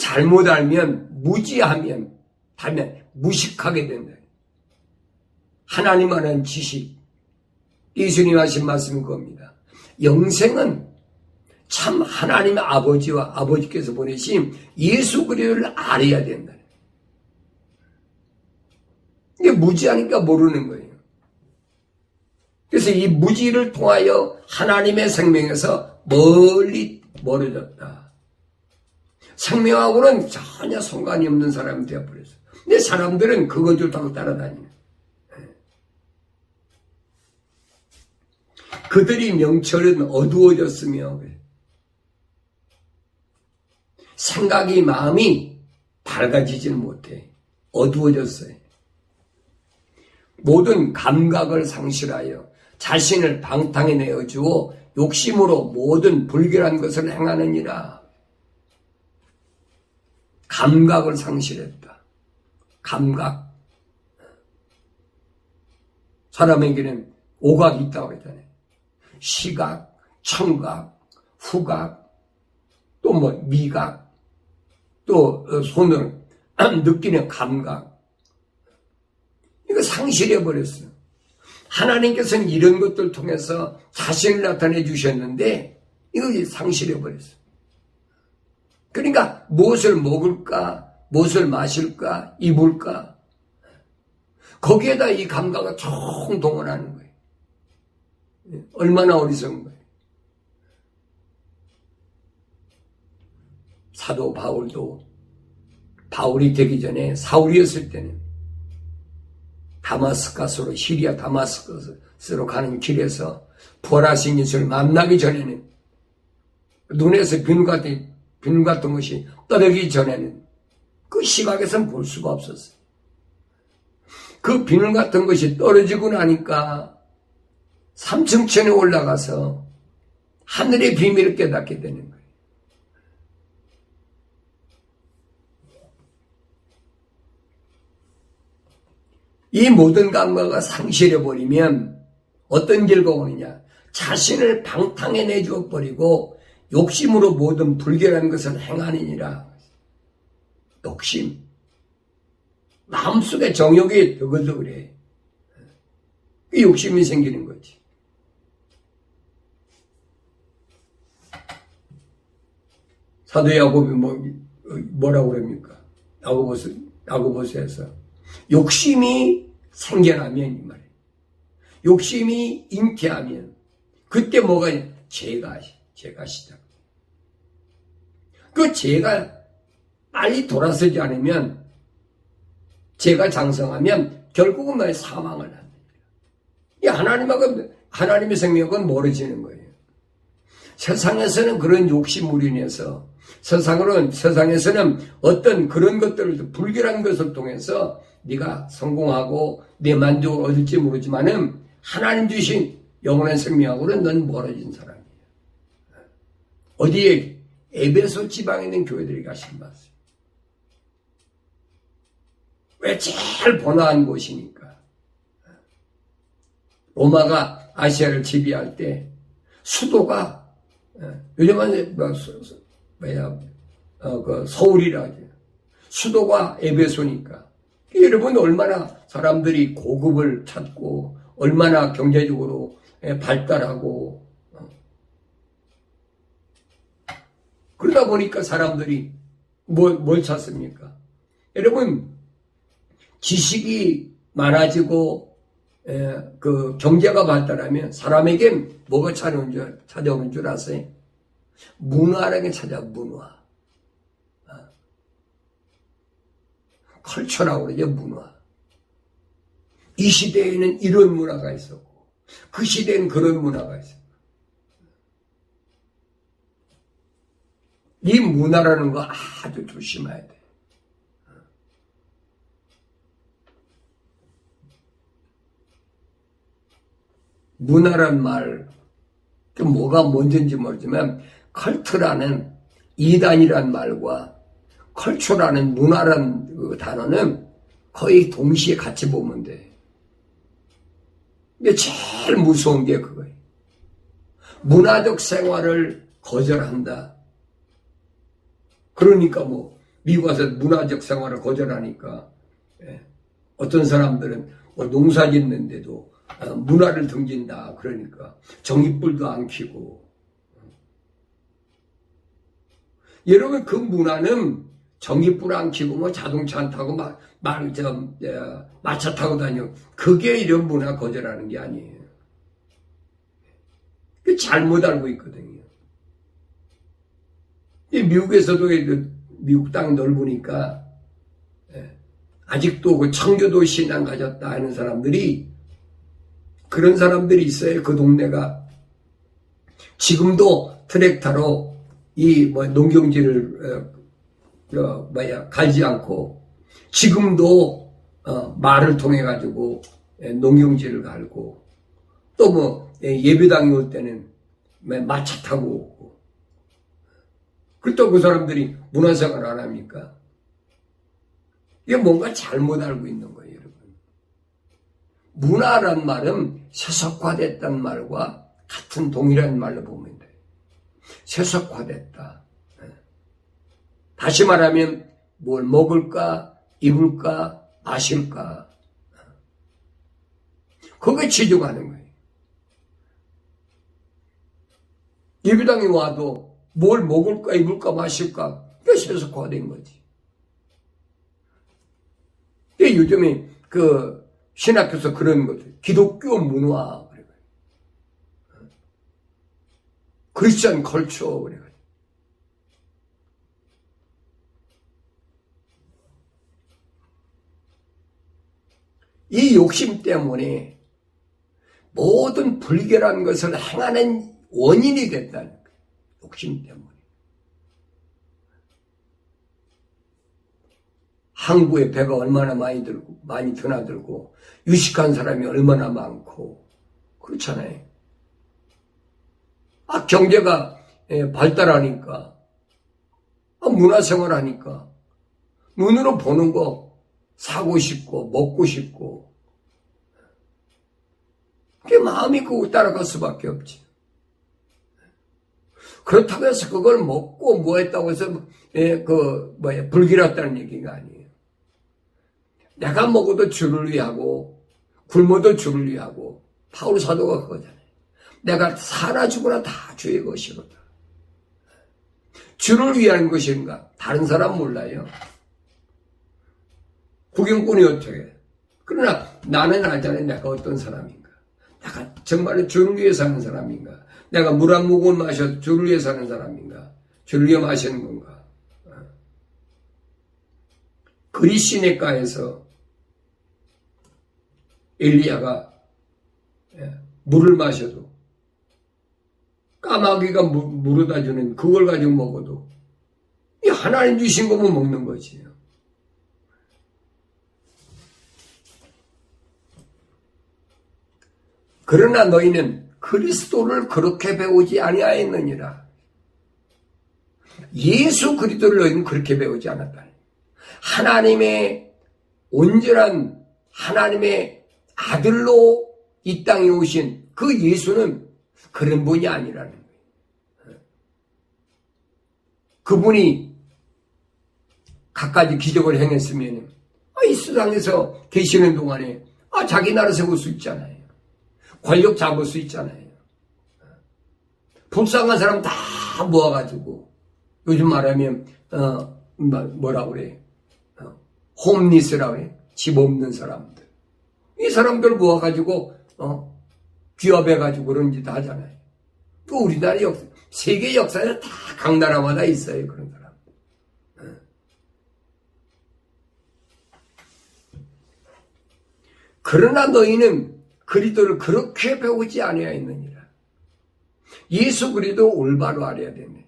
Speaker 1: 잘못 알면 무지하면 무식하게 된다. 하나님 아는 지식 예수님 하신 말씀인 겁니다. 영생은 참 하나님의 아버지와 아버지께서 보내신 예수 그리스도를 알아야 된다. 이게 무지하니까 모르는 거예요. 그래서 이 무지를 통하여 하나님의 생명에서 멀리 멀어졌다. 생명하고는 전혀 상관이 없는 사람이 되어버렸어요. 근데 사람들은 그것 좀 타고 따라다니는. 그들이 명철은 어두워졌으며 생각이 마음이 밝아지질 못해. 어두워졌어요. 모든 감각을 상실하여 자신을 방탕에 내어주어 욕심으로 모든 불결한 것을 행하느니라. 감각을 상실했다. 감각. 사람에게는 오각이 있다고 했잖아요. 시각, 청각, 후각, 또 뭐 미각, 또 손을 느끼는 감각. 이거 상실해버렸어요. 하나님께서는 이런 것들을 통해서 자신을 나타내 주셨는데 이거 상실해버렸어요. 그러니까 무엇을 먹을까, 무엇을 마실까, 입을까, 거기에다 이 감각을 총동원하는 거예요. 얼마나 어리석은 거예요. 사도 바울도 바울이 되기 전에 사울이었을 때는 다마스커스로, 시리아 다마스커스로 가는 길에서 부활하신 예수를 만나기 전에는 눈에서 비늘 같은 것이 떠들기 전에는 그 시각에서는 볼 수가 없었어요. 그 비늘 같은 것이 떨어지고 나니까 3층천에 올라가서 하늘의 비밀을 깨닫게 되는 거예요. 이 모든 감각을 상실해버리면 어떤 결과가 오느냐? 자신을 방탕해 내주어 버리고 욕심으로 모든 불결한 것을 행하느니라. 욕심. 마음속에 정욕이 더글더글해. 그 욕심이 생기는 거지. 사도 야곱이 뭐라고 그럽니까? 야고보서에서 욕심이 생겨나면 이 말이에요. 욕심이 잉태하면 그때 뭐가 죄가 시작. 그 죄가 빨리 돌아서지 않으면 죄가 장성하면 결국은 뭐 사망을 합니다. 이 하나님의 생명은 멀어지는 거예요. 세상에서는 그런 욕심으로 인해서 세상에서는 어떤 그런 것들을 불결한 것을 통해서 네가 성공하고 내 만족을 얻을지 모르지만은 하나님 주신 영원한 생명하고는 넌 멀어진 사람이에요. 어디에? 에베소 지방에 있는 교회들이 가신 말씀. 왜 제일 번화한 곳이니까. 로마가 아시아를 지배할 때 수도가 요즘은 서울이라 하죠. 수도가 에베소니까. 여러분 얼마나 사람들이 고급을 찾고 얼마나 경제적으로 발달하고 그러다 보니까 사람들이 뭘 찾습니까? 여러분 지식이 많아지고 그 경제가 발달하면 사람에겐 뭐가 찾아오는 줄 아세요? 문화라는 게 찾아와. 문화. 컬처라고 그러죠. 문화. 이 시대에는 이런 문화가 있었고 그 시대에는 그런 문화가 있었고 이 문화라는 거 아주 조심해야 돼. 문화란 말, 뭐가 뭔지 모르지만 컬트라는 이단이란 말과 컬처라는 문화란 그 단어는 거의 동시에 같이 보면 돼. 근데 제일 무서운 게 그거예요. 문화적 생활을 거절한다. 그러니까 미국 와서 문화적 생활을 거절하니까 어떤 사람들은 농사 짓는데도 문화를 등진다. 그러니까 전깃불도 안 켜고. 여러분 그 문화는 전깃불 안 켜고 자동차 안 타고 마차 타고 다녀. 그게 이런 문화 거절하는 게 아니에요. 잘못 알고 있거든요. 미국에서도 미국 땅이 넓으니까 아직도 그 청교도 신앙 가졌다 하는 사람들이 그런 사람들이 있어요. 그 동네가 지금도 트랙터로 이 농경지를 갈지 않고 지금도 말을 통해 가지고 농경지를 갈고 또 예배당에 올 때는 마차 타고 오고 그렇다고 그 사람들이 문화생활 안 합니까? 이게 뭔가 잘못 알고 있는 거예요, 여러분. 문화란 말은 세속화됐다는 말과 같은 동일한 말로 보면 돼요. 세속화됐다. 다시 말하면 뭘 먹을까, 입을까, 마실까. 그게 치중하는 거예요. 예배당에 와도 뭘 먹을까, 입을까, 마실까. 그게 세속화된 거지. 요즘에 신학교에서 그런 것들, 기독교 문화, 크리스천 컬처, 그래가지고. 이 욕심 때문에 모든 불결한 것을 행하는 원인이 됐다는 거예요. 욕심 때문에. 항구에 배가 얼마나 많이 드나들고, 유식한 사람이 얼마나 많고, 그렇잖아요. 경제가 발달하니까, 문화생활 하니까, 눈으로 보는 거 사고 싶고, 먹고 싶고, 그게 마음이 그 따라갈 수밖에 없지. 그렇다고 해서 그걸 먹고 뭐 했다고 해서, 불길했다는 얘기가 아니에요. 내가 먹어도 주를 위하고, 굶어도 주를 위하고, 바울 사도가 그거잖아요. 내가 사나 죽으나 다 주의 것이로다. 주를 위한 것인가? 다른 사람 몰라요. 구경꾼이 어떻게 해? 그러나 나는 알잖아요. 내가 어떤 사람인가? 내가 정말로 주를 위해 사는 사람인가? 내가 물 한 모금 마셔도 주를 위해 사는 사람인가? 주를 위해 마시는 건가? 그리시네가에서 엘리야가 물을 마셔도 까마귀가 물어다 주는 그걸 가지고 먹어도 이 하나님 주신 거면 먹는 거지. 그러나 너희는 그리스도를 그렇게 배우지 아니하였느니라. 예수 그리스도를 너희는 그렇게 배우지 않았다. 하나님의 온전한 하나님의 아들로 이 땅에 오신 그 예수는 그런 분이 아니라는 거예요. 그분이 갖가지 기적을 행했으면 이 세상에서 계시는 동안에 자기 나라 세울 수 있잖아요. 권력 잡을 수 있잖아요. 불쌍한 사람 다 모아가지고 요즘 말하면 뭐라 그래? 홈리스라고 그래. 집 없는 사람들. 이 사람들 모아가지고 기업해가지고 그런 짓 하잖아요. 또 우리나라 역사, 세계 역사에 다 각 나라마다 있어요. 그런 사람. 그러나 너희는 그리스도를 그렇게 배우지 아니하였느니라. 예수 그리스도 올바로 알아야 되네.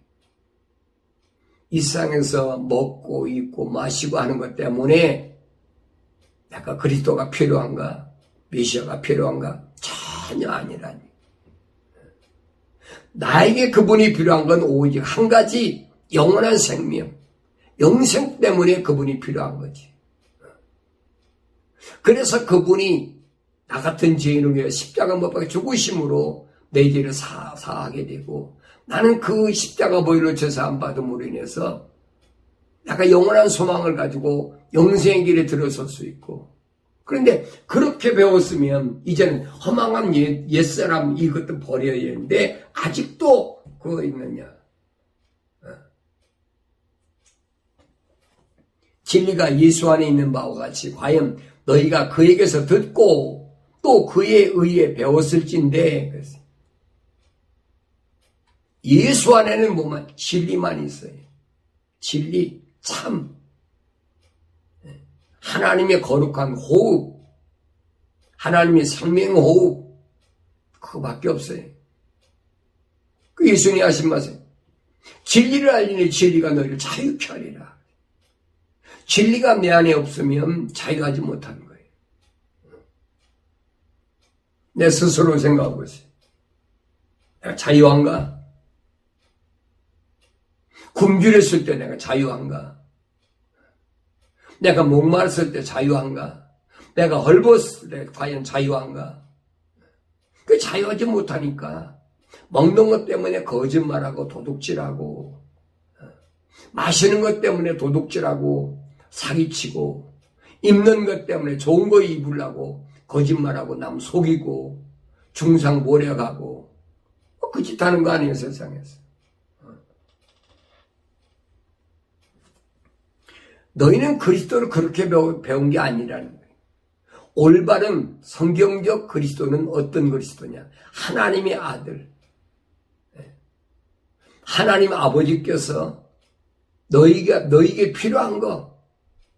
Speaker 1: 이 세상에서 먹고 입고 마시고 하는 것 때문에 내가 그리스도가 필요한가? 메시아가 필요한가? 전혀 아니라니. 나에게 그분이 필요한 건 오직 한 가지 영원한 생명, 영생 때문에 그분이 필요한 거지. 그래서 그분이 나 같은 죄인을 위해 십자가 못 박혀 죽으심으로 내 죄를 사하게 되고 나는 그 십자가 보혈로 제사함 받음으로 인해서 내가 영원한 소망을 가지고 영생의 길에 들어설 수 있고 그런데 그렇게 배웠으면 이제는 허망한 옛사람 이것도 버려야 되는데 아직도 그거 있느냐. 진리가 예수 안에 있는 바와 같이 과연 너희가 그에게서 듣고 또 그에 의해 배웠을진데 예수 안에는 뭐만 진리만 있어요. 진리, 참, 하나님의 거룩한 호흡, 하나님의 생명 호흡 그거밖에 없어요. 그 예수님이 하신 말씀 진리를 알리니 진리가 너희를 자유케 하리라. 진리가 내 안에 없으면 자유하지 못하는 거예요. 내 스스로 생각하고 있어요. 내가 자유한가? 굶주렸을 때 내가 자유한가? 내가 목마르을 때 자유한가? 내가 헐벗을 때 과연 자유한가? 그 자유하지 못하니까 먹는 것 때문에 거짓말하고 도둑질하고 마시는 것 때문에 도둑질하고 사기치고 입는 것 때문에 좋은 거 입으려고 거짓말하고 남 속이고 중상 모략하고 그 짓 하는 거 아니에요 세상에서. 너희는 그리스도를 그렇게 배운 게 아니라는 거예요. 올바른 성경적 그리스도는 어떤 그리스도냐? 하나님의 아들. 하나님 아버지께서 너희에게 필요한 거,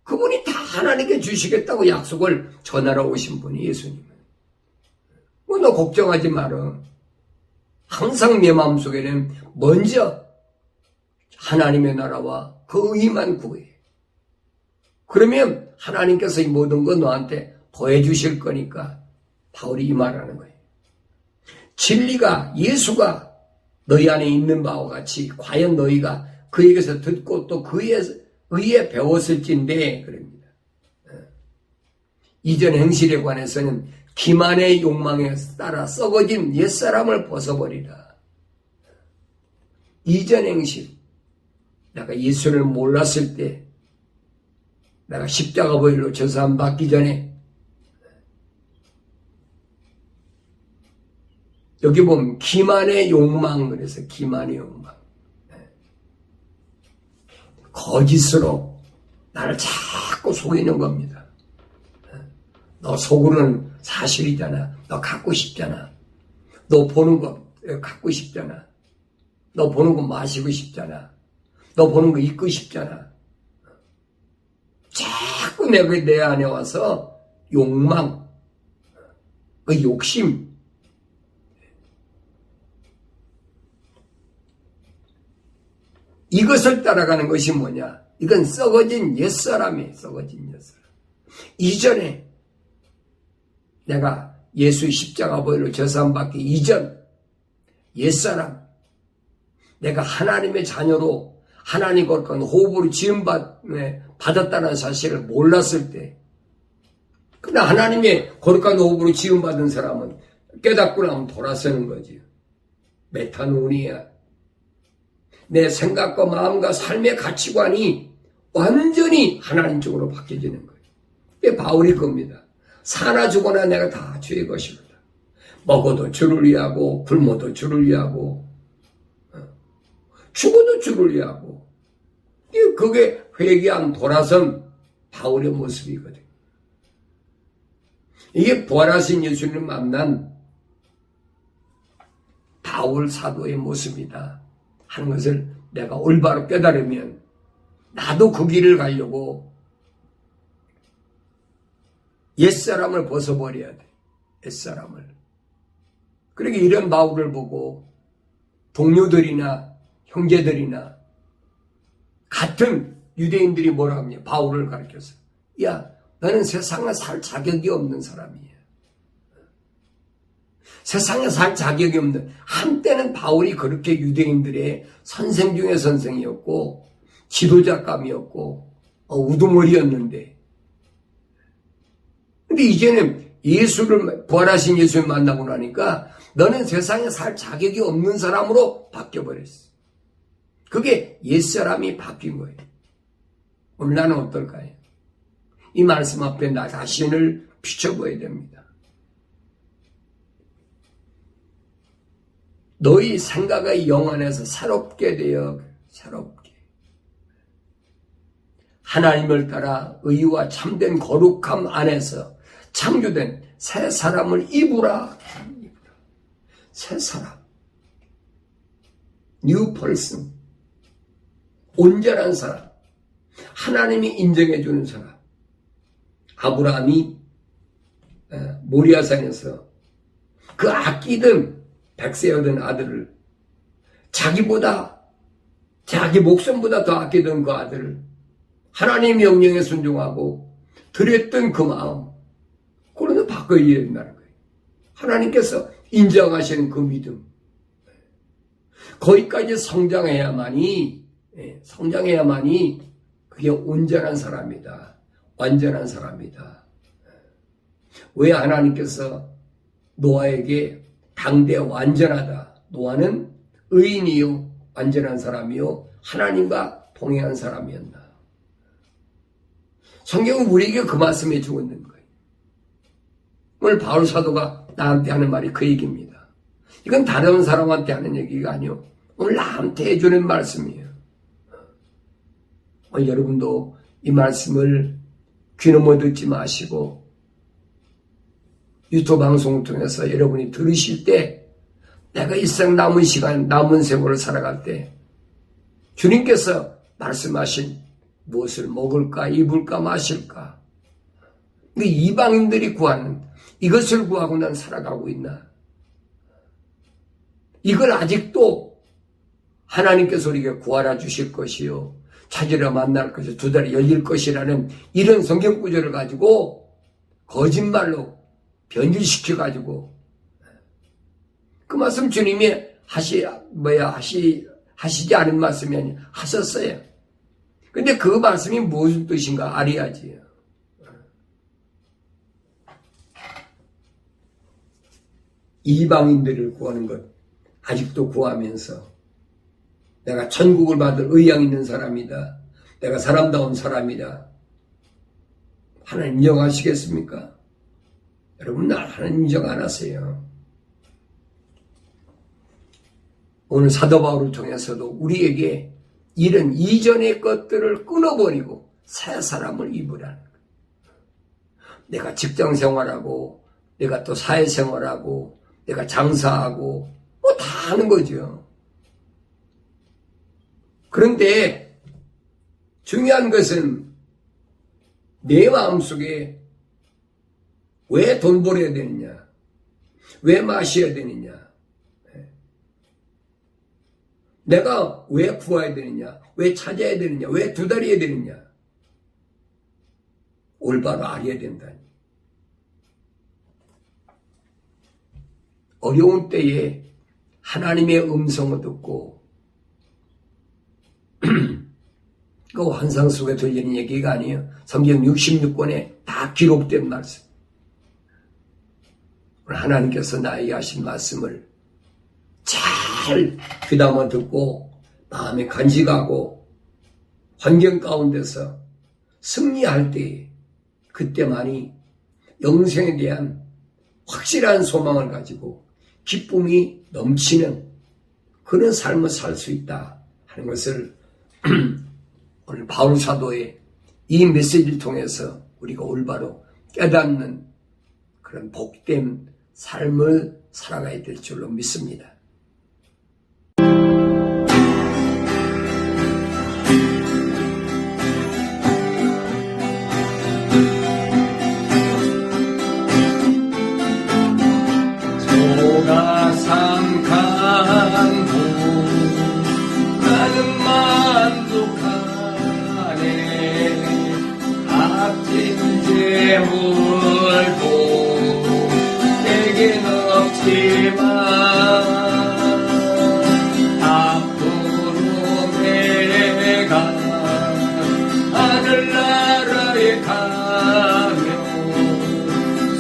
Speaker 1: 그분이 다 하나님께 주시겠다고 약속을 전하러 오신 분이 예수님은. 너 걱정하지 마라. 항상 내 마음속에는 먼저 하나님의 나라와 그 의만 구해. 그러면 하나님께서 이 모든 거 너한테 더해 주실 거니까 바울이 이 말하는 거예요. 진리가, 예수가 너희 안에 있는 바와 같이 과연 너희가 그에게서 듣고 또 그에 의해 배웠을진데 그럽니다. 이전 행실에 관해서는 기만의 욕망에 따라 썩어진 옛사람을 벗어버리라. 이전 행실, 내가 예수를 몰랐을 때, 내가 십자가 보일로 저사함 받기 전에, 여기 보면 기만의 욕망, 그래서 기만의 욕망, 거짓으로 나를 자꾸 속이는 겁니다. 너 속으로는 사실이잖아. 너 갖고 싶잖아. 너 보는 거 갖고 싶잖아. 너 보는 거 마시고 싶잖아. 너 보는 거 입고 싶잖아. 자꾸 내 안에 와서 욕망, 그 욕심, 이것을 따라가는 것이 뭐냐? 이건 썩어진 옛사람이에요. 썩어진 옛사람. 이전에 내가 예수의 십자가 보혈로 저사함 받기 이전 옛사람, 내가 하나님의 자녀로 하나님 거룩한 호흡으로 지음 받았다는 사실을 몰랐을 때, 그러나 하나님의 거룩한 호흡으로 지음 받은 사람은 깨닫고 나면 돌아서는 거지. 메타노니아. 내 생각과 마음과 삶의 가치관이 완전히 하나님 쪽으로 바뀌어지는 거예요. 이게 바울이 겁니다. 사나 죽어나 내가 다 주의 것이로다. 먹어도 주를 위하고 굶어도 주를 위하고 죽어도 주를 위하고. 그게 회개한 돌아선 바울의 모습이거든요. 이게 부활하신 예수님을 만난 바울 사도의 모습이다 하는 것을 내가 올바로 깨달으면 나도 그 길을 가려고 옛사람을 벗어버려야 돼. 옛사람을. 그러니까 이런 바울을 보고 동료들이나 형제들이나 같은 유대인들이 뭐라 하냐. 바울을 가르쳐서, 야, 너는 세상에 살 자격이 없는 사람이야. 세상에 살 자격이 없는, 한때는 바울이 그렇게 유대인들의 선생 중에 선생이었고 지도자감이었고 우두머리였는데, 근데 이제는 예수를, 부활하신 예수를 만나고 나니까 너는 세상에 살 자격이 없는 사람으로 바뀌어버렸어. 그게 옛사람이 바뀐 거예요. 오늘 나는 어떨까요? 이 말씀 앞에 나 자신을 비춰봐야 됩니다. 너희 생각의 영안에서 새롭게 되어, 새롭게 하나님을 따라 의와 참된 거룩함 안에서 창조된 새 사람을 입으라. 새 사람, new person, 온전한 사람, 하나님이 인정해 주는 사람. 아브라함이 모리아산에서 그 아끼던 백세 얻은 아들을, 자기보다, 자기 목숨보다 더 아끼던 그 아들을 하나님의 명령에 순종하고 드렸던 그 마음, 그거는 바꿔야 된다는 거예요. 하나님께서 인정하시는 그 믿음, 거기까지 성장해야만이 그게 온전한 사람이다. 완전한 사람이다. 왜 하나님께서 노아에게 당대 완전하다. 노아는 의인이요 완전한 사람이요 하나님과 동행한 사람이었다. 성경은 우리에게 그 말씀해 주고 있는 거예요. 오늘 바울 사도가 나한테 하는 말이 그 얘기입니다. 이건 다른 사람한테 하는 얘기가 아니요, 오늘 나한테 해주는 말씀이에요. 여러분도 이 말씀을 귀넘어 듣지 마시고 유튜브 방송을 통해서 여러분이 들으실 때 내가 이 세상 남은 시간, 남은 세월을 살아갈 때 주님께서 말씀하신 무엇을 먹을까, 입을까, 마실까, 이방인들이 구하는 이것을 구하고 난 살아가고 있나? 이걸 아직도 하나님께서 우리에게 구하라 주실 것이요, 찾으려 만날 것이요, 두 달이 열릴 것이라는 이런 성경 구절을 가지고 거짓말로 변질시켜가지고 그 말씀 주님이 하시지 않은 말씀이 아니 하셨어요. 근데 그 말씀이 무슨 뜻인가 알아야지요. 이방인들을 구하는 것 아직도 구하면서 내가 천국을 받을 의향 있는 사람이다, 내가 사람다운 사람이다, 하나님 인정하시겠습니까? 여러분, 하나님 인정 안 하세요. 오늘 사도 바울을 통해서도 우리에게 이런 이전의 것들을 끊어버리고 새 사람을 입으라는 거예요. 내가 직장 생활하고 내가 또 사회생활하고 내가 장사하고 뭐 다 하는 거죠. 그런데 중요한 것은 내 마음속에 왜 돈 벌어야 되느냐, 왜 마셔야 되느냐, 내가 왜 구해야 되느냐, 왜 찾아야 되느냐, 왜 두다려야 되느냐, 올바로 알아야 된다니. 어려운 때에 하나님의 음성을 듣고 그 환상 속에 들리는 얘기가 아니에요. 성경 66권에 다 기록된 말씀. 하나님께서 나에게 하신 말씀을 잘 귀담아 듣고 마음에 간직하고 환경 가운데서 승리할 때, 그때만이 영생에 대한 확실한 소망을 가지고 기쁨이 넘치는 그런 삶을 살 수 있다 하는 것을 오늘 바울 사도의 이 메시지를 통해서 우리가 올바로 깨닫는 그런 복된 삶을 살아가야 될 줄로 믿습니다.
Speaker 2: 소가 삼간도 나는 만족하네. 값진 재물도 내겐 없지만 앞으로 내가 하늘나라에 가면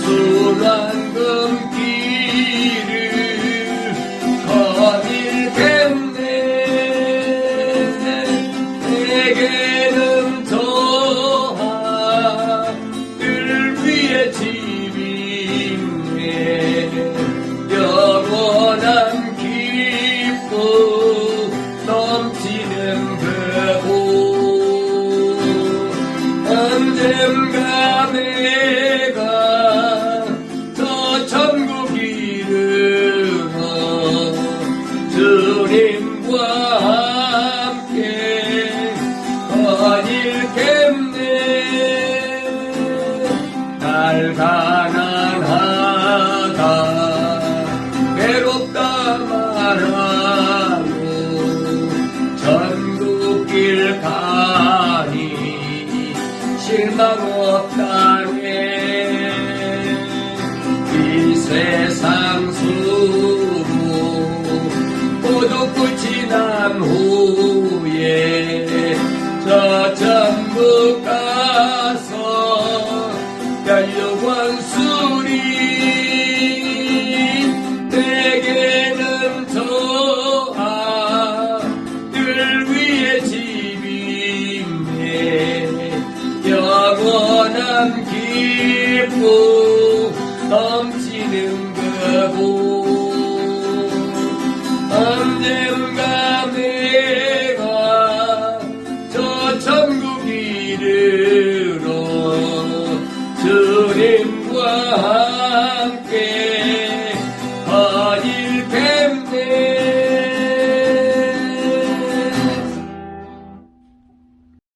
Speaker 2: 순환 금길을 거닐겠네. 내게는 저 하늘 위에 집이 있네. 영원한 기쁨 넘치는 그곳. 언젠가 내가 저 천국 이르러 주님과 함께 거닐겠네. 날 가난하다 외롭다 말하고 천국길 가니 실망 없다네. 이 세상 수로 모두 끝이 난 후에 저 천국 가서 영원 수리. 내게는 저 하늘 위에 집이 있네. 영원한 기쁨 넘치는 그곳. 언젠가 내가 저 천국 이르러 이르